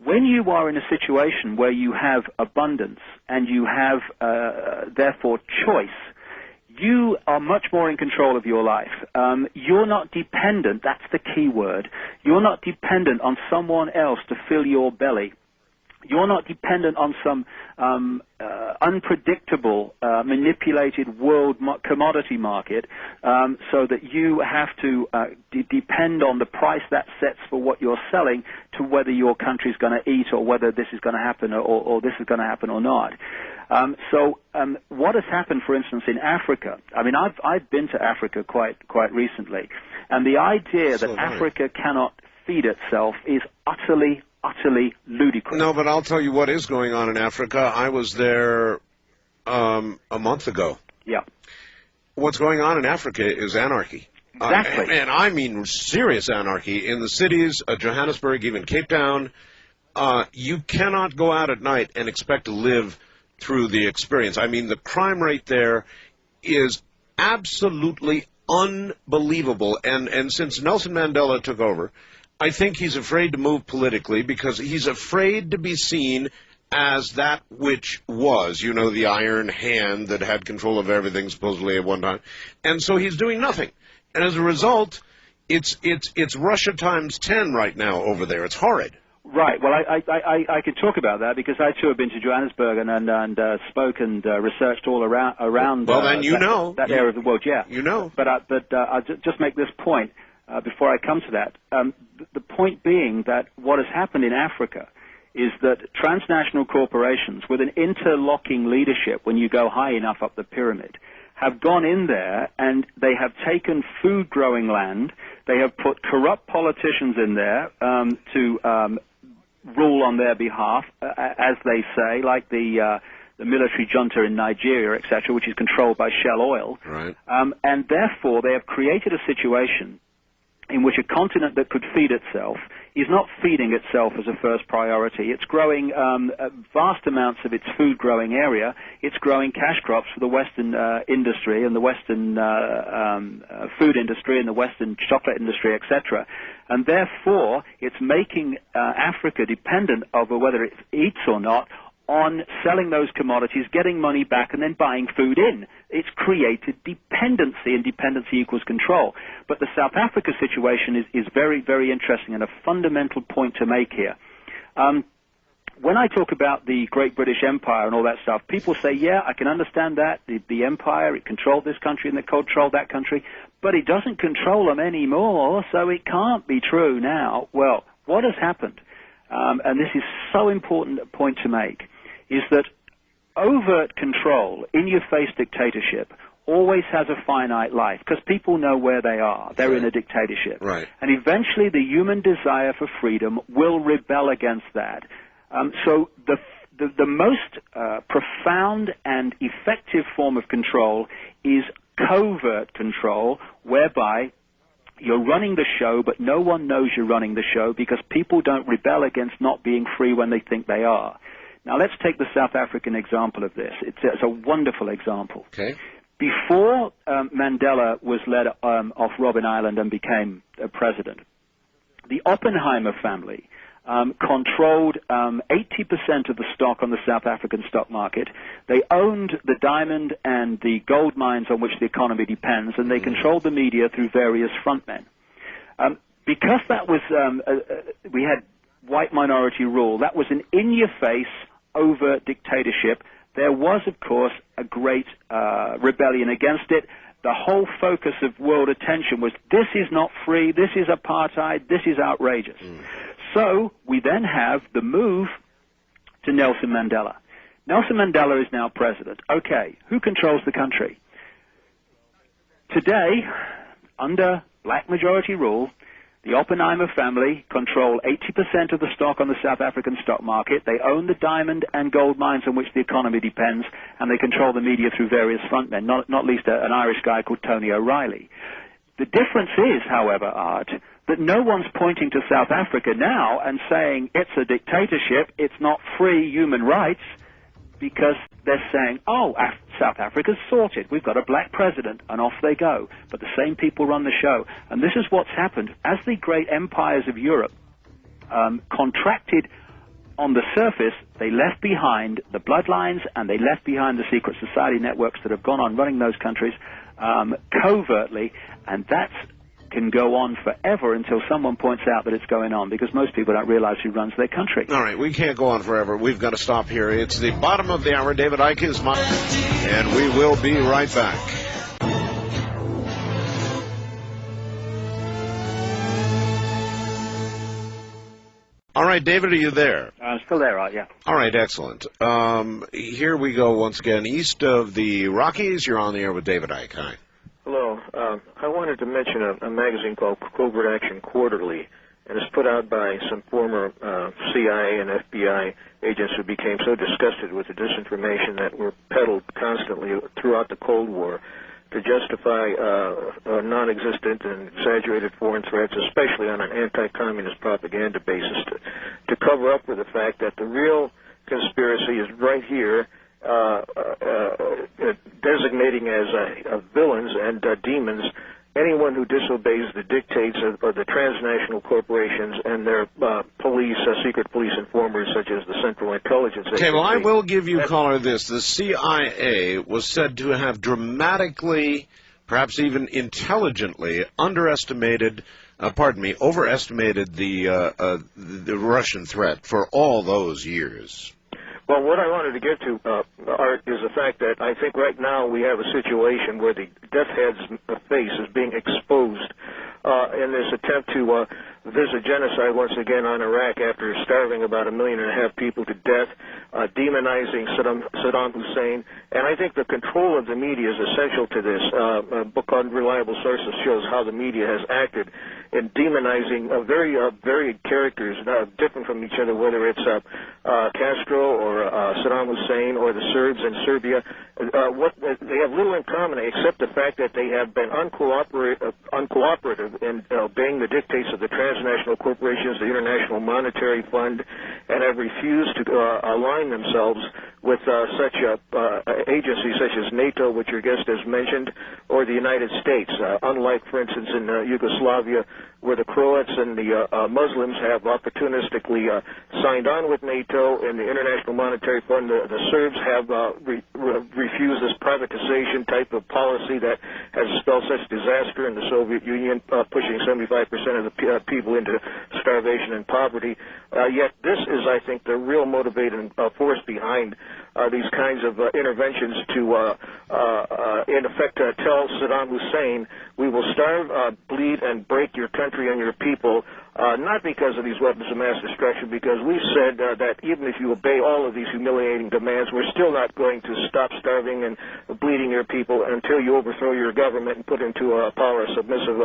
When you are in a situation where you have abundance and you have, therefore, choice, you are much more in control of your life. You're not dependent, that's the key word, you're not dependent on someone else to fill your belly. You're not dependent on some unpredictable, manipulated world commodity market, so that you have to depend on the price that sets for what you're selling to whether your country's going to eat, or whether this is going to happen, or this is going to happen or not. What has happened, for instance, in Africa? I mean, I've been to Africa quite recently, and the idea that Africa cannot feed itself is utterly, utterly ludicrous. No, but I'll tell you what is going on in Africa. I was there a month ago. Yeah. What's going on in Africa is anarchy. Exactly. And I mean serious anarchy. In the cities, Johannesburg, even Cape Town, you cannot go out at night and expect to live through the experience. I mean, the crime rate there is absolutely unbelievable. And since Nelson Mandela took over, I think he's afraid to move politically because he's afraid to be seen as that which was, you know, the iron hand that had control of everything supposedly at one time. And so he's doing nothing. And as a result, it's Russia times 10 right now over there. It's horrid. Right. Well, I could talk about that because I too have been to Johannesburg and spoke and researched all around. Well, then that area of the world. Yeah. You know. But I'll just make this point before I come to that. The point being that what has happened in Africa is that transnational corporations with an interlocking leadership, when you go high enough up the pyramid, have gone in there and they have taken food-growing land. They have put corrupt politicians in there to rule on their behalf, as they say, like the military junta in Nigeria, etc., which is controlled by Shell Oil. Right. And therefore, they have created a situation in which a continent that could feed itself is not feeding itself as a first priority. It's growing vast amounts of its food-growing area. It's growing cash crops for the Western industry and the Western food industry and the Western chocolate industry, etc. And therefore, it's making Africa dependent over whether it eats or not on selling those commodities, getting money back, and then buying food in. It's created dependency, and dependency equals control. But the South Africa situation is very, very interesting and a fundamental point to make here. When I talk about the Great British Empire and all that stuff, people say, yeah, I can understand that. The empire, it controlled this country and it controlled that country, but it doesn't control them anymore, so it can't be true now. Well, what has happened, and this is so important a point to make, is that overt control, in-your-face dictatorship, always has a finite life because people know where they are. They're right. in a dictatorship. Right. And eventually the human desire for freedom will rebel against that. So the most profound and effective form of control is covert control, whereby you're running the show, but no one knows you're running the show because people don't rebel against not being free when they think they are. Now, let's take the South African example of this. It's a wonderful example. Okay. Before Mandela was led off Robben Island and became president, the Oppenheimer family controlled 80% of the stock on the South African stock market. They owned the diamond and the gold mines on which the economy depends, and they controlled the media through various frontmen. Because that was, we had white minority rule, that was an in-your-face, overt dictatorship. There was, of course, a great rebellion against it. The whole focus of world attention was, this is not free, this is apartheid, this is outrageous. So we then have the move to Nelson Mandela. Nelson Mandela is now president. Okay, who controls the country? Today, under black majority rule, the Oppenheimer family control 80% of the stock on the South African stock market. They own the diamond and gold mines on which the economy depends, and they control the media through various frontmen, not least an Irish guy called Tony O'Reilly. The difference is, however, Art, that no one's pointing to South Africa now and saying it's a dictatorship, it's not free human rights, because they're saying, oh, South Africa's sorted, we've got a black president, and off they go. But the same people run the show. And this is what's happened. As the great empires of Europe contracted on the surface, they left behind the bloodlines and they left behind the secret society networks that have gone on running those countries covertly, and that can go on forever until someone points out that it's going on, because most people don't realize who runs their country. All right, we can't go on forever. We've got to stop here. It's the bottom of the hour. David Icke is my... and we will be right back. All right, David, are you there? I'm still there, right? Yeah. All right, excellent. Here we go once again. East of the Rockies, you're on the air with David Icke. Hi. Hello. I wanted to mention a magazine called Covert Action Quarterly, and it's put out by some former CIA and FBI agents who became so disgusted with the disinformation that were peddled constantly throughout the Cold War to justify non-existent and exaggerated foreign threats, especially on an anti-communist propaganda basis, to cover up for the fact that the real conspiracy is right here, designating as villains and demons anyone who disobeys the dictates of the transnational corporations and their police, secret police informers such as the Central Intelligence Agency. Okay, well, I will give you, caller, this. The CIA was said to have dramatically, perhaps even intelligently, overestimated the Russian threat for all those years. Well, what I wanted to get to, Art, is the fact that I think right now we have a situation where the death head's face is being exposed in this attempt to visit genocide once again on Iraq after starving about 1.5 million people to death, demonizing Saddam Hussein. And I think the control of the media is essential to this. A book called Reliable Sources shows how the media has acted in demonizing very varied characters, different from each other, whether it's Castro or Saddam Hussein or the Serbs in Serbia. They have little in common except the fact that they have been uncooperative in obeying the dictates of the transnational corporations, the International Monetary Fund, and have refused to align themselves with such agencies such as NATO, which your guest has mentioned, or the United States, unlike, for instance, in Yugoslavia, where the Croats and the Muslims have opportunistically signed on with NATO and the International Monetary Fund. The Serbs have refused this privatization type of policy that has spelled such disaster in the Soviet Union, pushing 75% of the people into starvation and poverty. Yet this is, I think, the real motivating force behind these kinds of interventions to, in effect, tell Saddam Hussein, we will starve, bleed, and break your country and your people, not because of these weapons of mass destruction, because we've said that even if you obey all of these humiliating demands, we're still not going to stop starving and bleeding your people until you overthrow your government and put into power a submissive,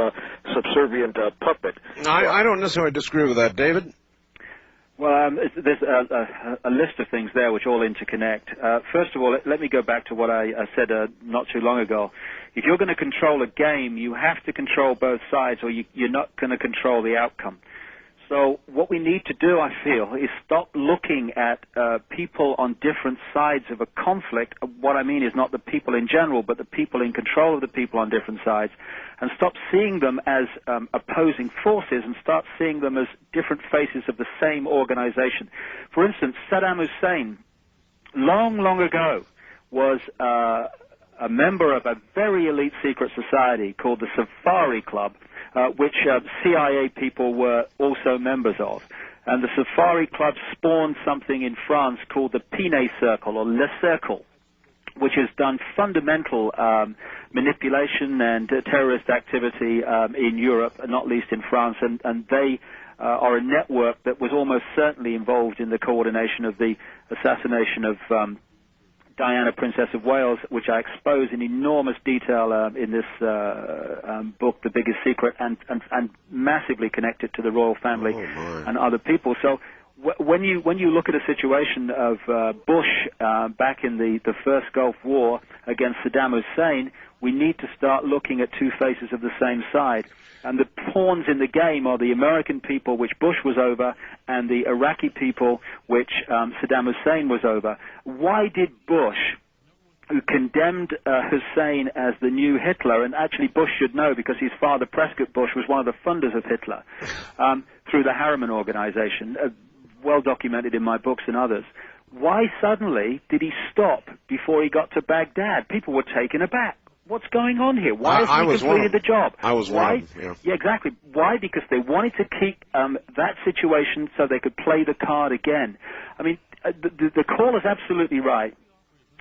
subservient puppet. I don't necessarily disagree with that, David. Well, there's a list of things there which all interconnect. First of all, let me go back to what I said not too long ago. If you're going to control a game, you have to control both sides, or you're not going to control the outcome. So what we need to do, I feel, is stop looking at people on different sides of a conflict. What I mean is not the people in general, but the people in control of the people on different sides, and stop seeing them as opposing forces and start seeing them as different faces of the same organization. For instance, Saddam Hussein, long ago, was a member of a very elite secret society called the Safari Club, which CIA people were also members of. And the Safari Club spawned something in France called the Pinet Circle, or Le Cercle, which has done fundamental manipulation and terrorist activity in Europe, not least in France, and they are a network that was almost certainly involved in the coordination of the assassination of Diana, Princess of Wales, which I expose in enormous detail in this book, The Biggest Secret, and massively connected to the royal family and other people. So when you look at a situation of Bush back in the first Gulf War against Saddam Hussein, we need to start looking at two faces of the same side. And the pawns in the game are the American people, which Bush was over, and the Iraqi people, which Saddam Hussein was over. Why did Bush, who condemned Hussein as the new Hitler, and actually Bush should know because his father, Prescott Bush, was one of the funders of Hitler, through the Harriman Organization, well documented in my books and others, why suddenly did he stop before he got to Baghdad? People were taken aback. What's going on here? Why hasn't he completed the job? I was one of them, yeah, exactly. Why? Because they wanted to keep that situation so they could play the card again. I mean, the call is absolutely right.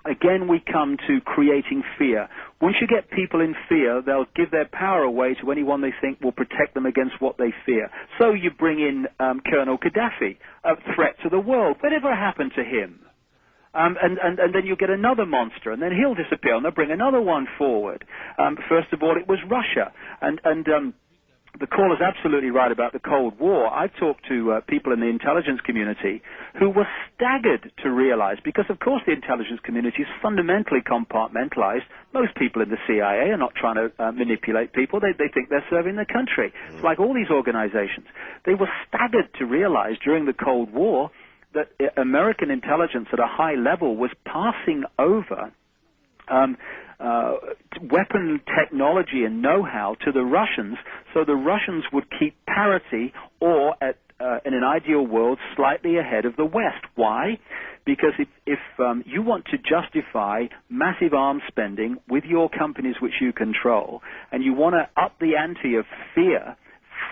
Again, we come to creating fear. Once you get people in fear, they'll give their power away to anyone they think will protect them against what they fear. So you bring in Colonel Gaddafi, a threat to the world. Whatever happened to him? And then you get another monster, and then he'll disappear, and they'll bring another one forward. First of all, it was Russia, and the caller's absolutely right about the Cold War. I've talked to people in the intelligence community who were staggered to realize, because of course the intelligence community is fundamentally compartmentalized. Most people in the CIA are not trying to manipulate people. They think they're serving the country. It's like all these organizations. They were staggered to realize during the Cold War that American intelligence at a high level was passing over weapon technology and know-how to the Russians, so the Russians would keep parity or, in an ideal world, slightly ahead of the West. Why? Because if you want to justify massive arms spending with your companies which you control, and you want to up the ante of fear,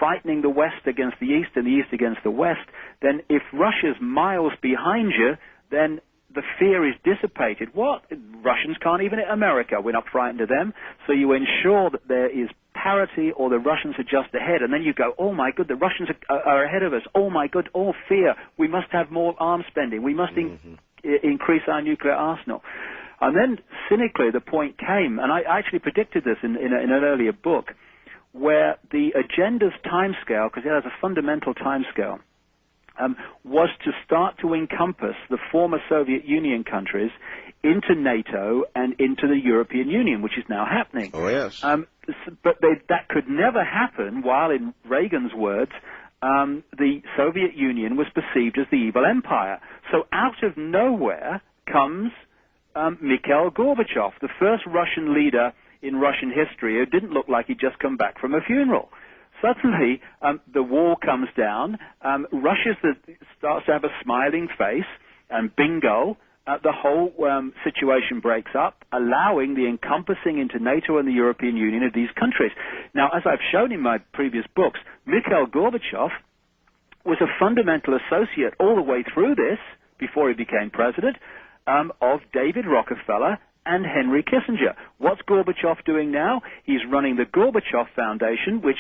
frightening the West against the East and the East against the West, then if Russia's miles behind you, then the fear is dissipated. What? Russians can't even hit America. We're not frightened of them. So you ensure that there is parity, or the Russians are just ahead. And then you go, oh my God, the Russians are ahead of us. Oh my God, oh fear. We must have more arms spending. We must increase our nuclear arsenal. And then cynically the point came, and I actually predicted this in an earlier book, where the agenda's timescale, because it has a fundamental timescale, was to start to encompass the former Soviet Union countries into NATO and into the European Union, which is now happening. Oh, yes. But that could never happen while, in Reagan's words, the Soviet Union was perceived as the evil empire. So out of nowhere comes Mikhail Gorbachev, the first Russian leader in Russian history who didn't look like he'd just come back from a funeral. Suddenly, the wall comes down, Russia starts to have a smiling face, and bingo, the whole situation breaks up, allowing the encompassing into NATO and the European Union of these countries. Now, as I've shown in my previous books, Mikhail Gorbachev was a fundamental associate all the way through this, before he became president, of David Rockefeller and Henry Kissinger. What's Gorbachev doing now? He's running the Gorbachev Foundation, which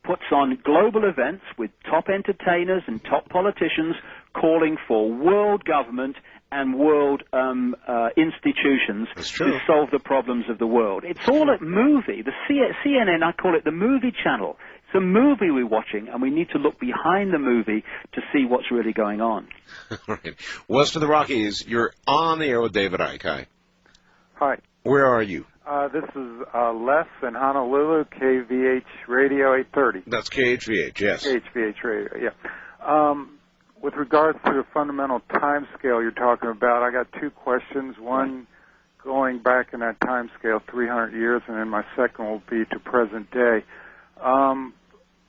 puts on global events with top entertainers and top politicians calling for world government and world institutions to solve the problems of the world. It's all a movie. The CNN, I call it the movie channel. It's a movie we're watching, and we need to look behind the movie to see what's really going on. All right. West of the Rockies, you're on the air with David Icke. Hi. Hi. Where are you? This is Les in Honolulu, KVH Radio 830. That's KHVH, yes. KHVH Radio, yeah. With regards to the fundamental time scale you're talking about, I got two questions. One, going back in that time scale, 300 years, and then my second will be to present day.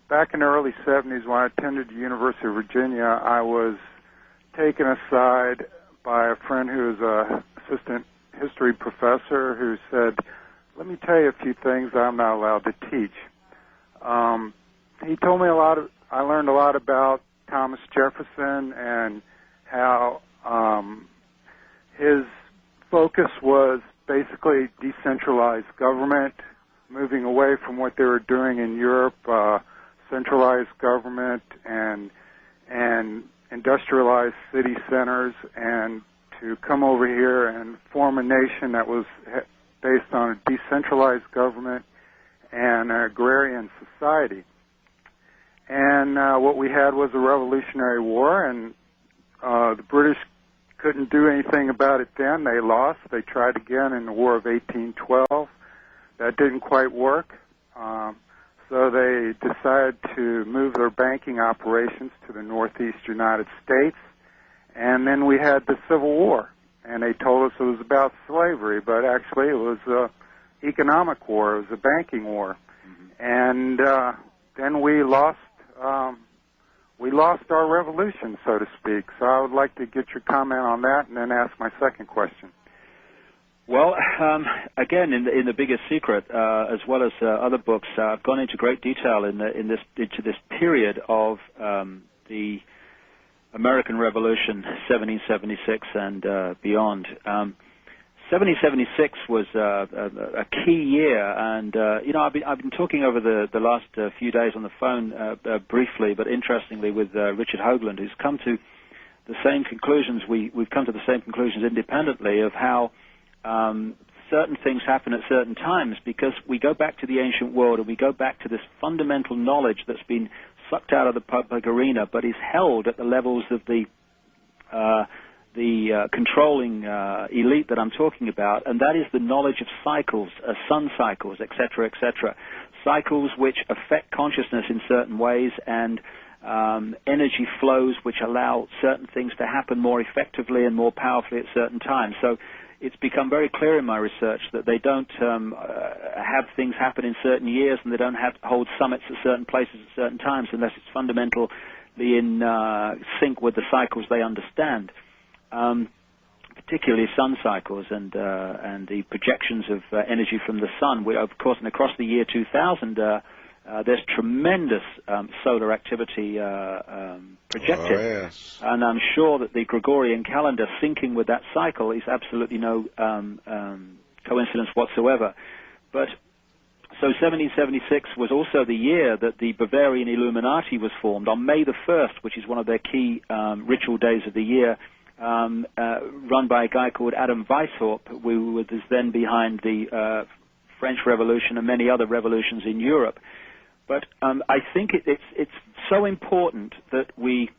Back in the early 70s, when I attended the University of Virginia, I was taken aside by a friend who is an assistant history professor who said, let me tell you a few things I'm not allowed to teach. He told me I learned a lot about Thomas Jefferson and how his focus was basically decentralized government, moving away from what they were doing in Europe, centralized government and industrialized city centers, and to come over here and form a nation that was based on a decentralized government and an agrarian society. And what we had was a Revolutionary War, and the British couldn't do anything about it then. They lost. They tried again in the War of 1812. That didn't quite work. So they decided to move their banking operations to the Northeast United States. And then we had the Civil War. And they told us it was about slavery, but actually it was an economic war. It was a banking war. Mm-hmm. And then we lost our revolution, so to speak. So I would like to get your comment on that and then ask my second question. Well, again, in the Biggest Secret, as well as other books, I've gone into great detail into this period of the American Revolution, 1776 and beyond. 1776 was a key year, and I've been talking over the last few days on the phone briefly, but interestingly, with Richard Hoagland, who's come to the same conclusions. We've come to the same conclusions independently of how certain things happen at certain times, because we go back to the ancient world and we go back to this fundamental knowledge that's been sucked out of the public arena but is held at the levels of the controlling elite that I'm talking about, and that is the knowledge of cycles, sun cycles, etc., etc. Cycles which affect consciousness in certain ways, and energy flows which allow certain things to happen more effectively and more powerfully at certain times. So it's become very clear in my research that they don't have things happen in certain years, and they don't have to hold summits at certain places at certain times unless it's fundamentally in sync with the cycles they understand, particularly sun cycles and the projections of energy from the sun. We, of course, and across the year 2000, there's tremendous solar activity projected. Oh, yes. And I'm sure that the Gregorian calendar syncing with that cycle is absolutely no coincidence whatsoever. But so 1776 was also the year that the Bavarian Illuminati was formed on May the 1st, which is one of their key ritual days of the year, run by a guy called Adam Weishaupt, who was then behind the French Revolution and many other revolutions in Europe. But I think it's so important that we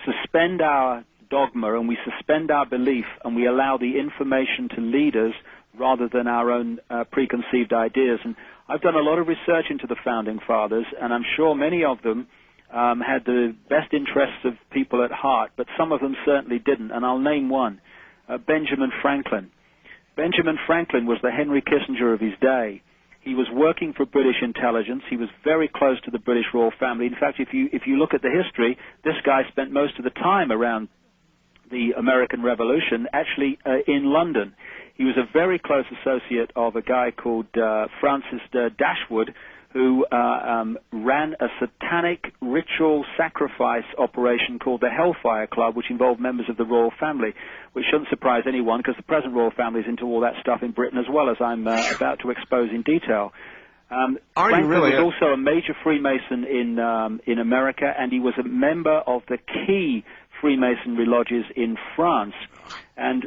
suspend our dogma and we suspend our belief and we allow the information to lead us rather than our own preconceived ideas. And I've done a lot of research into the Founding Fathers, and I'm sure many of them had the best interests of people at heart, but some of them certainly didn't, and I'll name one, Benjamin Franklin. Benjamin Franklin was the Henry Kissinger of his day. He was working for British intelligence. He was very close to the British royal family. In fact, if you look at the history, this guy spent most of the time around the American Revolution actually in London. He was a very close associate of a guy called Francis Dashwood, who ran a satanic ritual sacrifice operation called the Hellfire Club, which involved members of the royal family, which shouldn't surprise anyone because the present royal family is into all that stuff in Britain as well, as I'm about to expose in detail. Franklin was also a major Freemason in America, and he was a member of the key Freemasonry lodges in France. And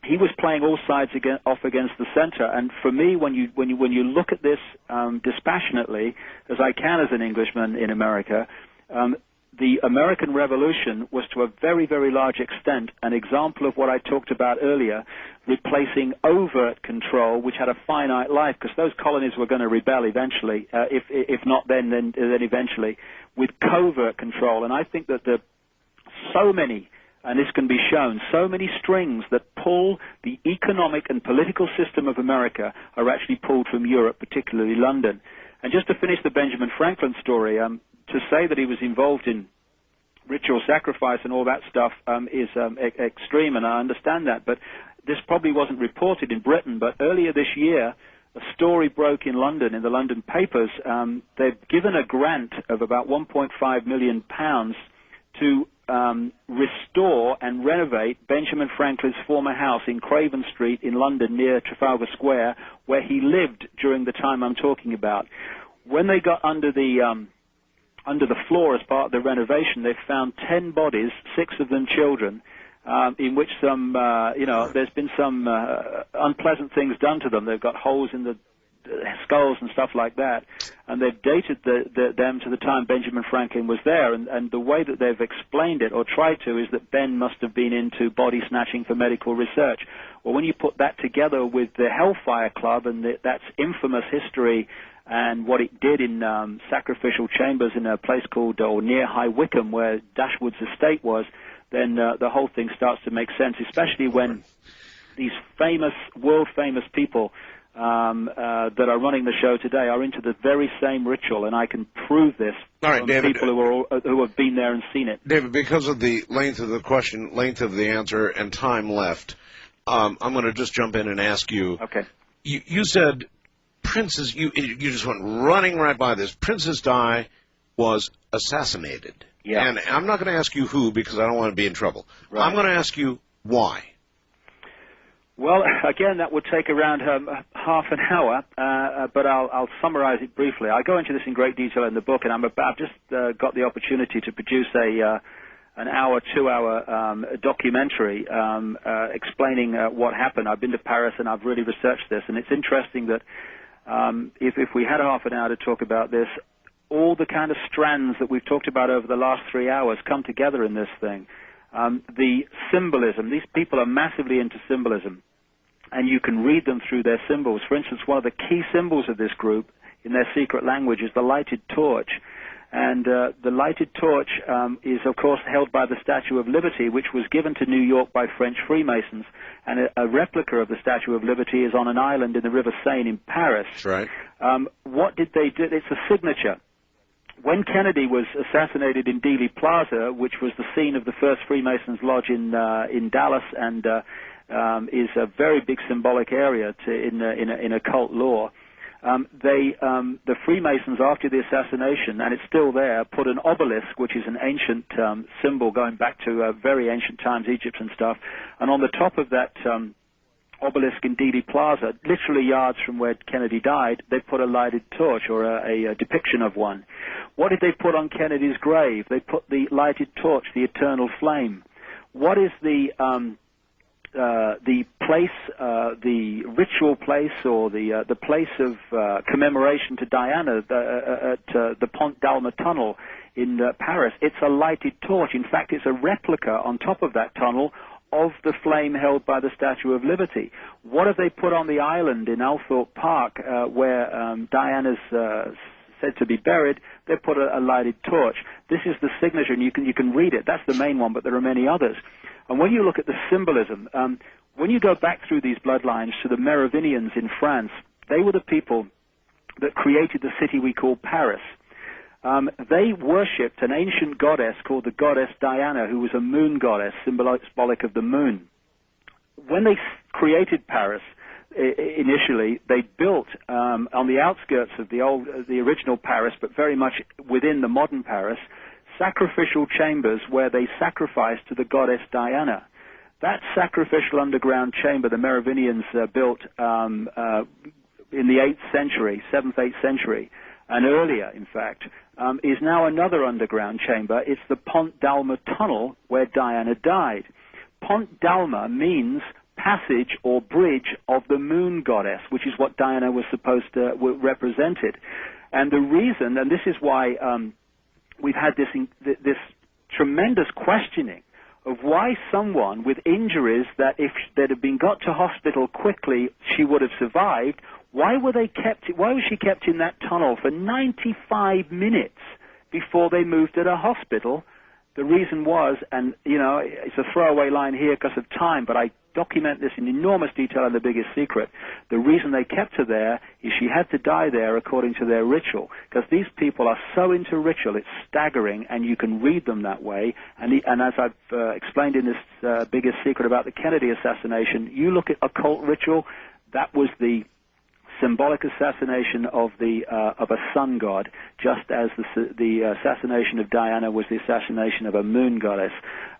he was playing all sides off against the center, and for me, when you look at this dispassionately, as I can as an Englishman in America, the American Revolution was to a very, very large extent an example of what I talked about earlier, replacing overt control, which had a finite life, because those colonies were going to rebel eventually, if not then eventually, with covert control. And I think that so many, and this can be shown, so many strings that pull the economic and political system of America are actually pulled from Europe, particularly London. And just to finish the Benjamin Franklin story, to say that he was involved in ritual sacrifice and all that stuff is extreme, and I understand that, but this probably wasn't reported in Britain. But earlier this year, a story broke in London, in the London papers. They've given a grant of about £1.5 million to restore and renovate Benjamin Franklin's former house in Craven Street in London near Trafalgar Square, where he lived during the time I'm talking about. When they got under the floor as part of the renovation, they found 10 bodies, 6 of them children, in which there's been some unpleasant things done to them. They've got holes in the skulls and stuff like that, and they've dated them to the time Benjamin Franklin was there, and the way that they've explained it, or tried to, is that Ben must have been into body snatching for medical research. Well, when you put that together with the Hellfire Club and that's infamous history and what it did in sacrificial chambers in a place called, or near High Wycombe, where Dashwood's estate was, then the whole thing starts to make sense, especially when these famous, world-famous people that are running the show today are into the very same ritual, and I can prove this from David, people who have been there and seen it. David, because of the length of the question, length of the answer, and time left, I'm going to just jump in and ask you. Okay. You said Princess. You just went running right by this. Princess Di was assassinated. Yeah. And I'm not going to ask you who, because I don't want to be in trouble. Right. I'm going to ask you why. Well, again, that would take around half an hour, but I'll summarize it briefly. I go into this in great detail in the book, and I've just got the opportunity to produce an hour, 2-hour documentary explaining what happened. I've been to Paris and I've really researched this, and it's interesting that if we had half an hour to talk about this, all the kind of strands that we've talked about over the last 3 hours come together in this thing. The symbolism, these people are massively into symbolism, and you can read them through their symbols. For instance, one of the key symbols of this group in their secret language is the lighted torch. And the lighted torch is, of course, held by the Statue of Liberty, which was given to New York by French Freemasons. And a replica of the Statue of Liberty is on an island in the River Seine in Paris. That's right. What did they do? It's a signature. When Kennedy was assassinated in Dealey Plaza, which was the scene of the first Freemasons Lodge in Dallas, and is a very big symbolic area in occult lore, the Freemasons, after the assassination, and it's still there, put an obelisk, which is an ancient symbol going back to very ancient times, Egypt and stuff, and on the top of that obelisk in Dealey Plaza, literally yards from where Kennedy died, they put a lighted torch, or a depiction of one. What did they put on Kennedy's grave? They put the lighted torch, the eternal flame. What is the place, the ritual place, or the place of commemoration to Diana at the Pont d'Alma tunnel in Paris? It's a lighted torch. In fact, it's a replica on top of that tunnel of the flame held by the Statue of Liberty. What have they put on the island in Althorpe Park where Diana's said to be buried? They put a lighted torch. This is the signature, and you can read it. That's the main one, but there are many others. And when you look at the symbolism, when you go back through these bloodlines to the Merovingians in France, they were the people that created the city we call Paris. They worshipped an ancient goddess called the goddess Diana, who was a moon goddess, symbolic of the moon. When they created Paris, initially, they built on the outskirts of the original Paris, but very much within the modern Paris, sacrificial chambers where they sacrificed to the goddess Diana. That sacrificial underground chamber the Merovingians built in the 8th century, 7th, 8th century, and earlier, in fact, is now another underground chamber. It's the Pont d'Alma tunnel where Diana died. Pont d'Alma means passage or bridge of the moon goddess, which is what Diana was supposed to represented. And the reason, and this is why we've had this tremendous questioning of why someone with injuries that if they'd have been got to hospital quickly, she would have survived. Why was she kept in that tunnel for 95 minutes before they moved to the hospital? The reason was, and it's a throwaway line here because of time, but I document this in enormous detail in The Biggest Secret. The reason they kept her there is she had to die there according to their ritual, because these people are so into ritual, it's staggering, and you can read them that way. And as I've explained in this Biggest Secret about the Kennedy assassination, you look at occult ritual, that was the symbolic assassination of a sun god, just as the assassination of Diana was the assassination of a moon goddess.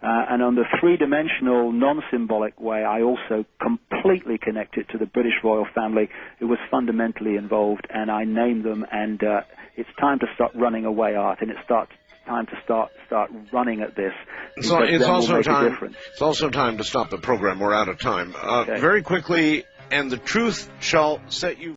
And on the three-dimensional, non-symbolic way, I also completely connect it to the British royal family, who was fundamentally involved, and I name them, and it's time to start running away, Art, and it's time to start running at this. So it's also time to stop the program. We're out of time. Okay. Very quickly, and the truth shall set you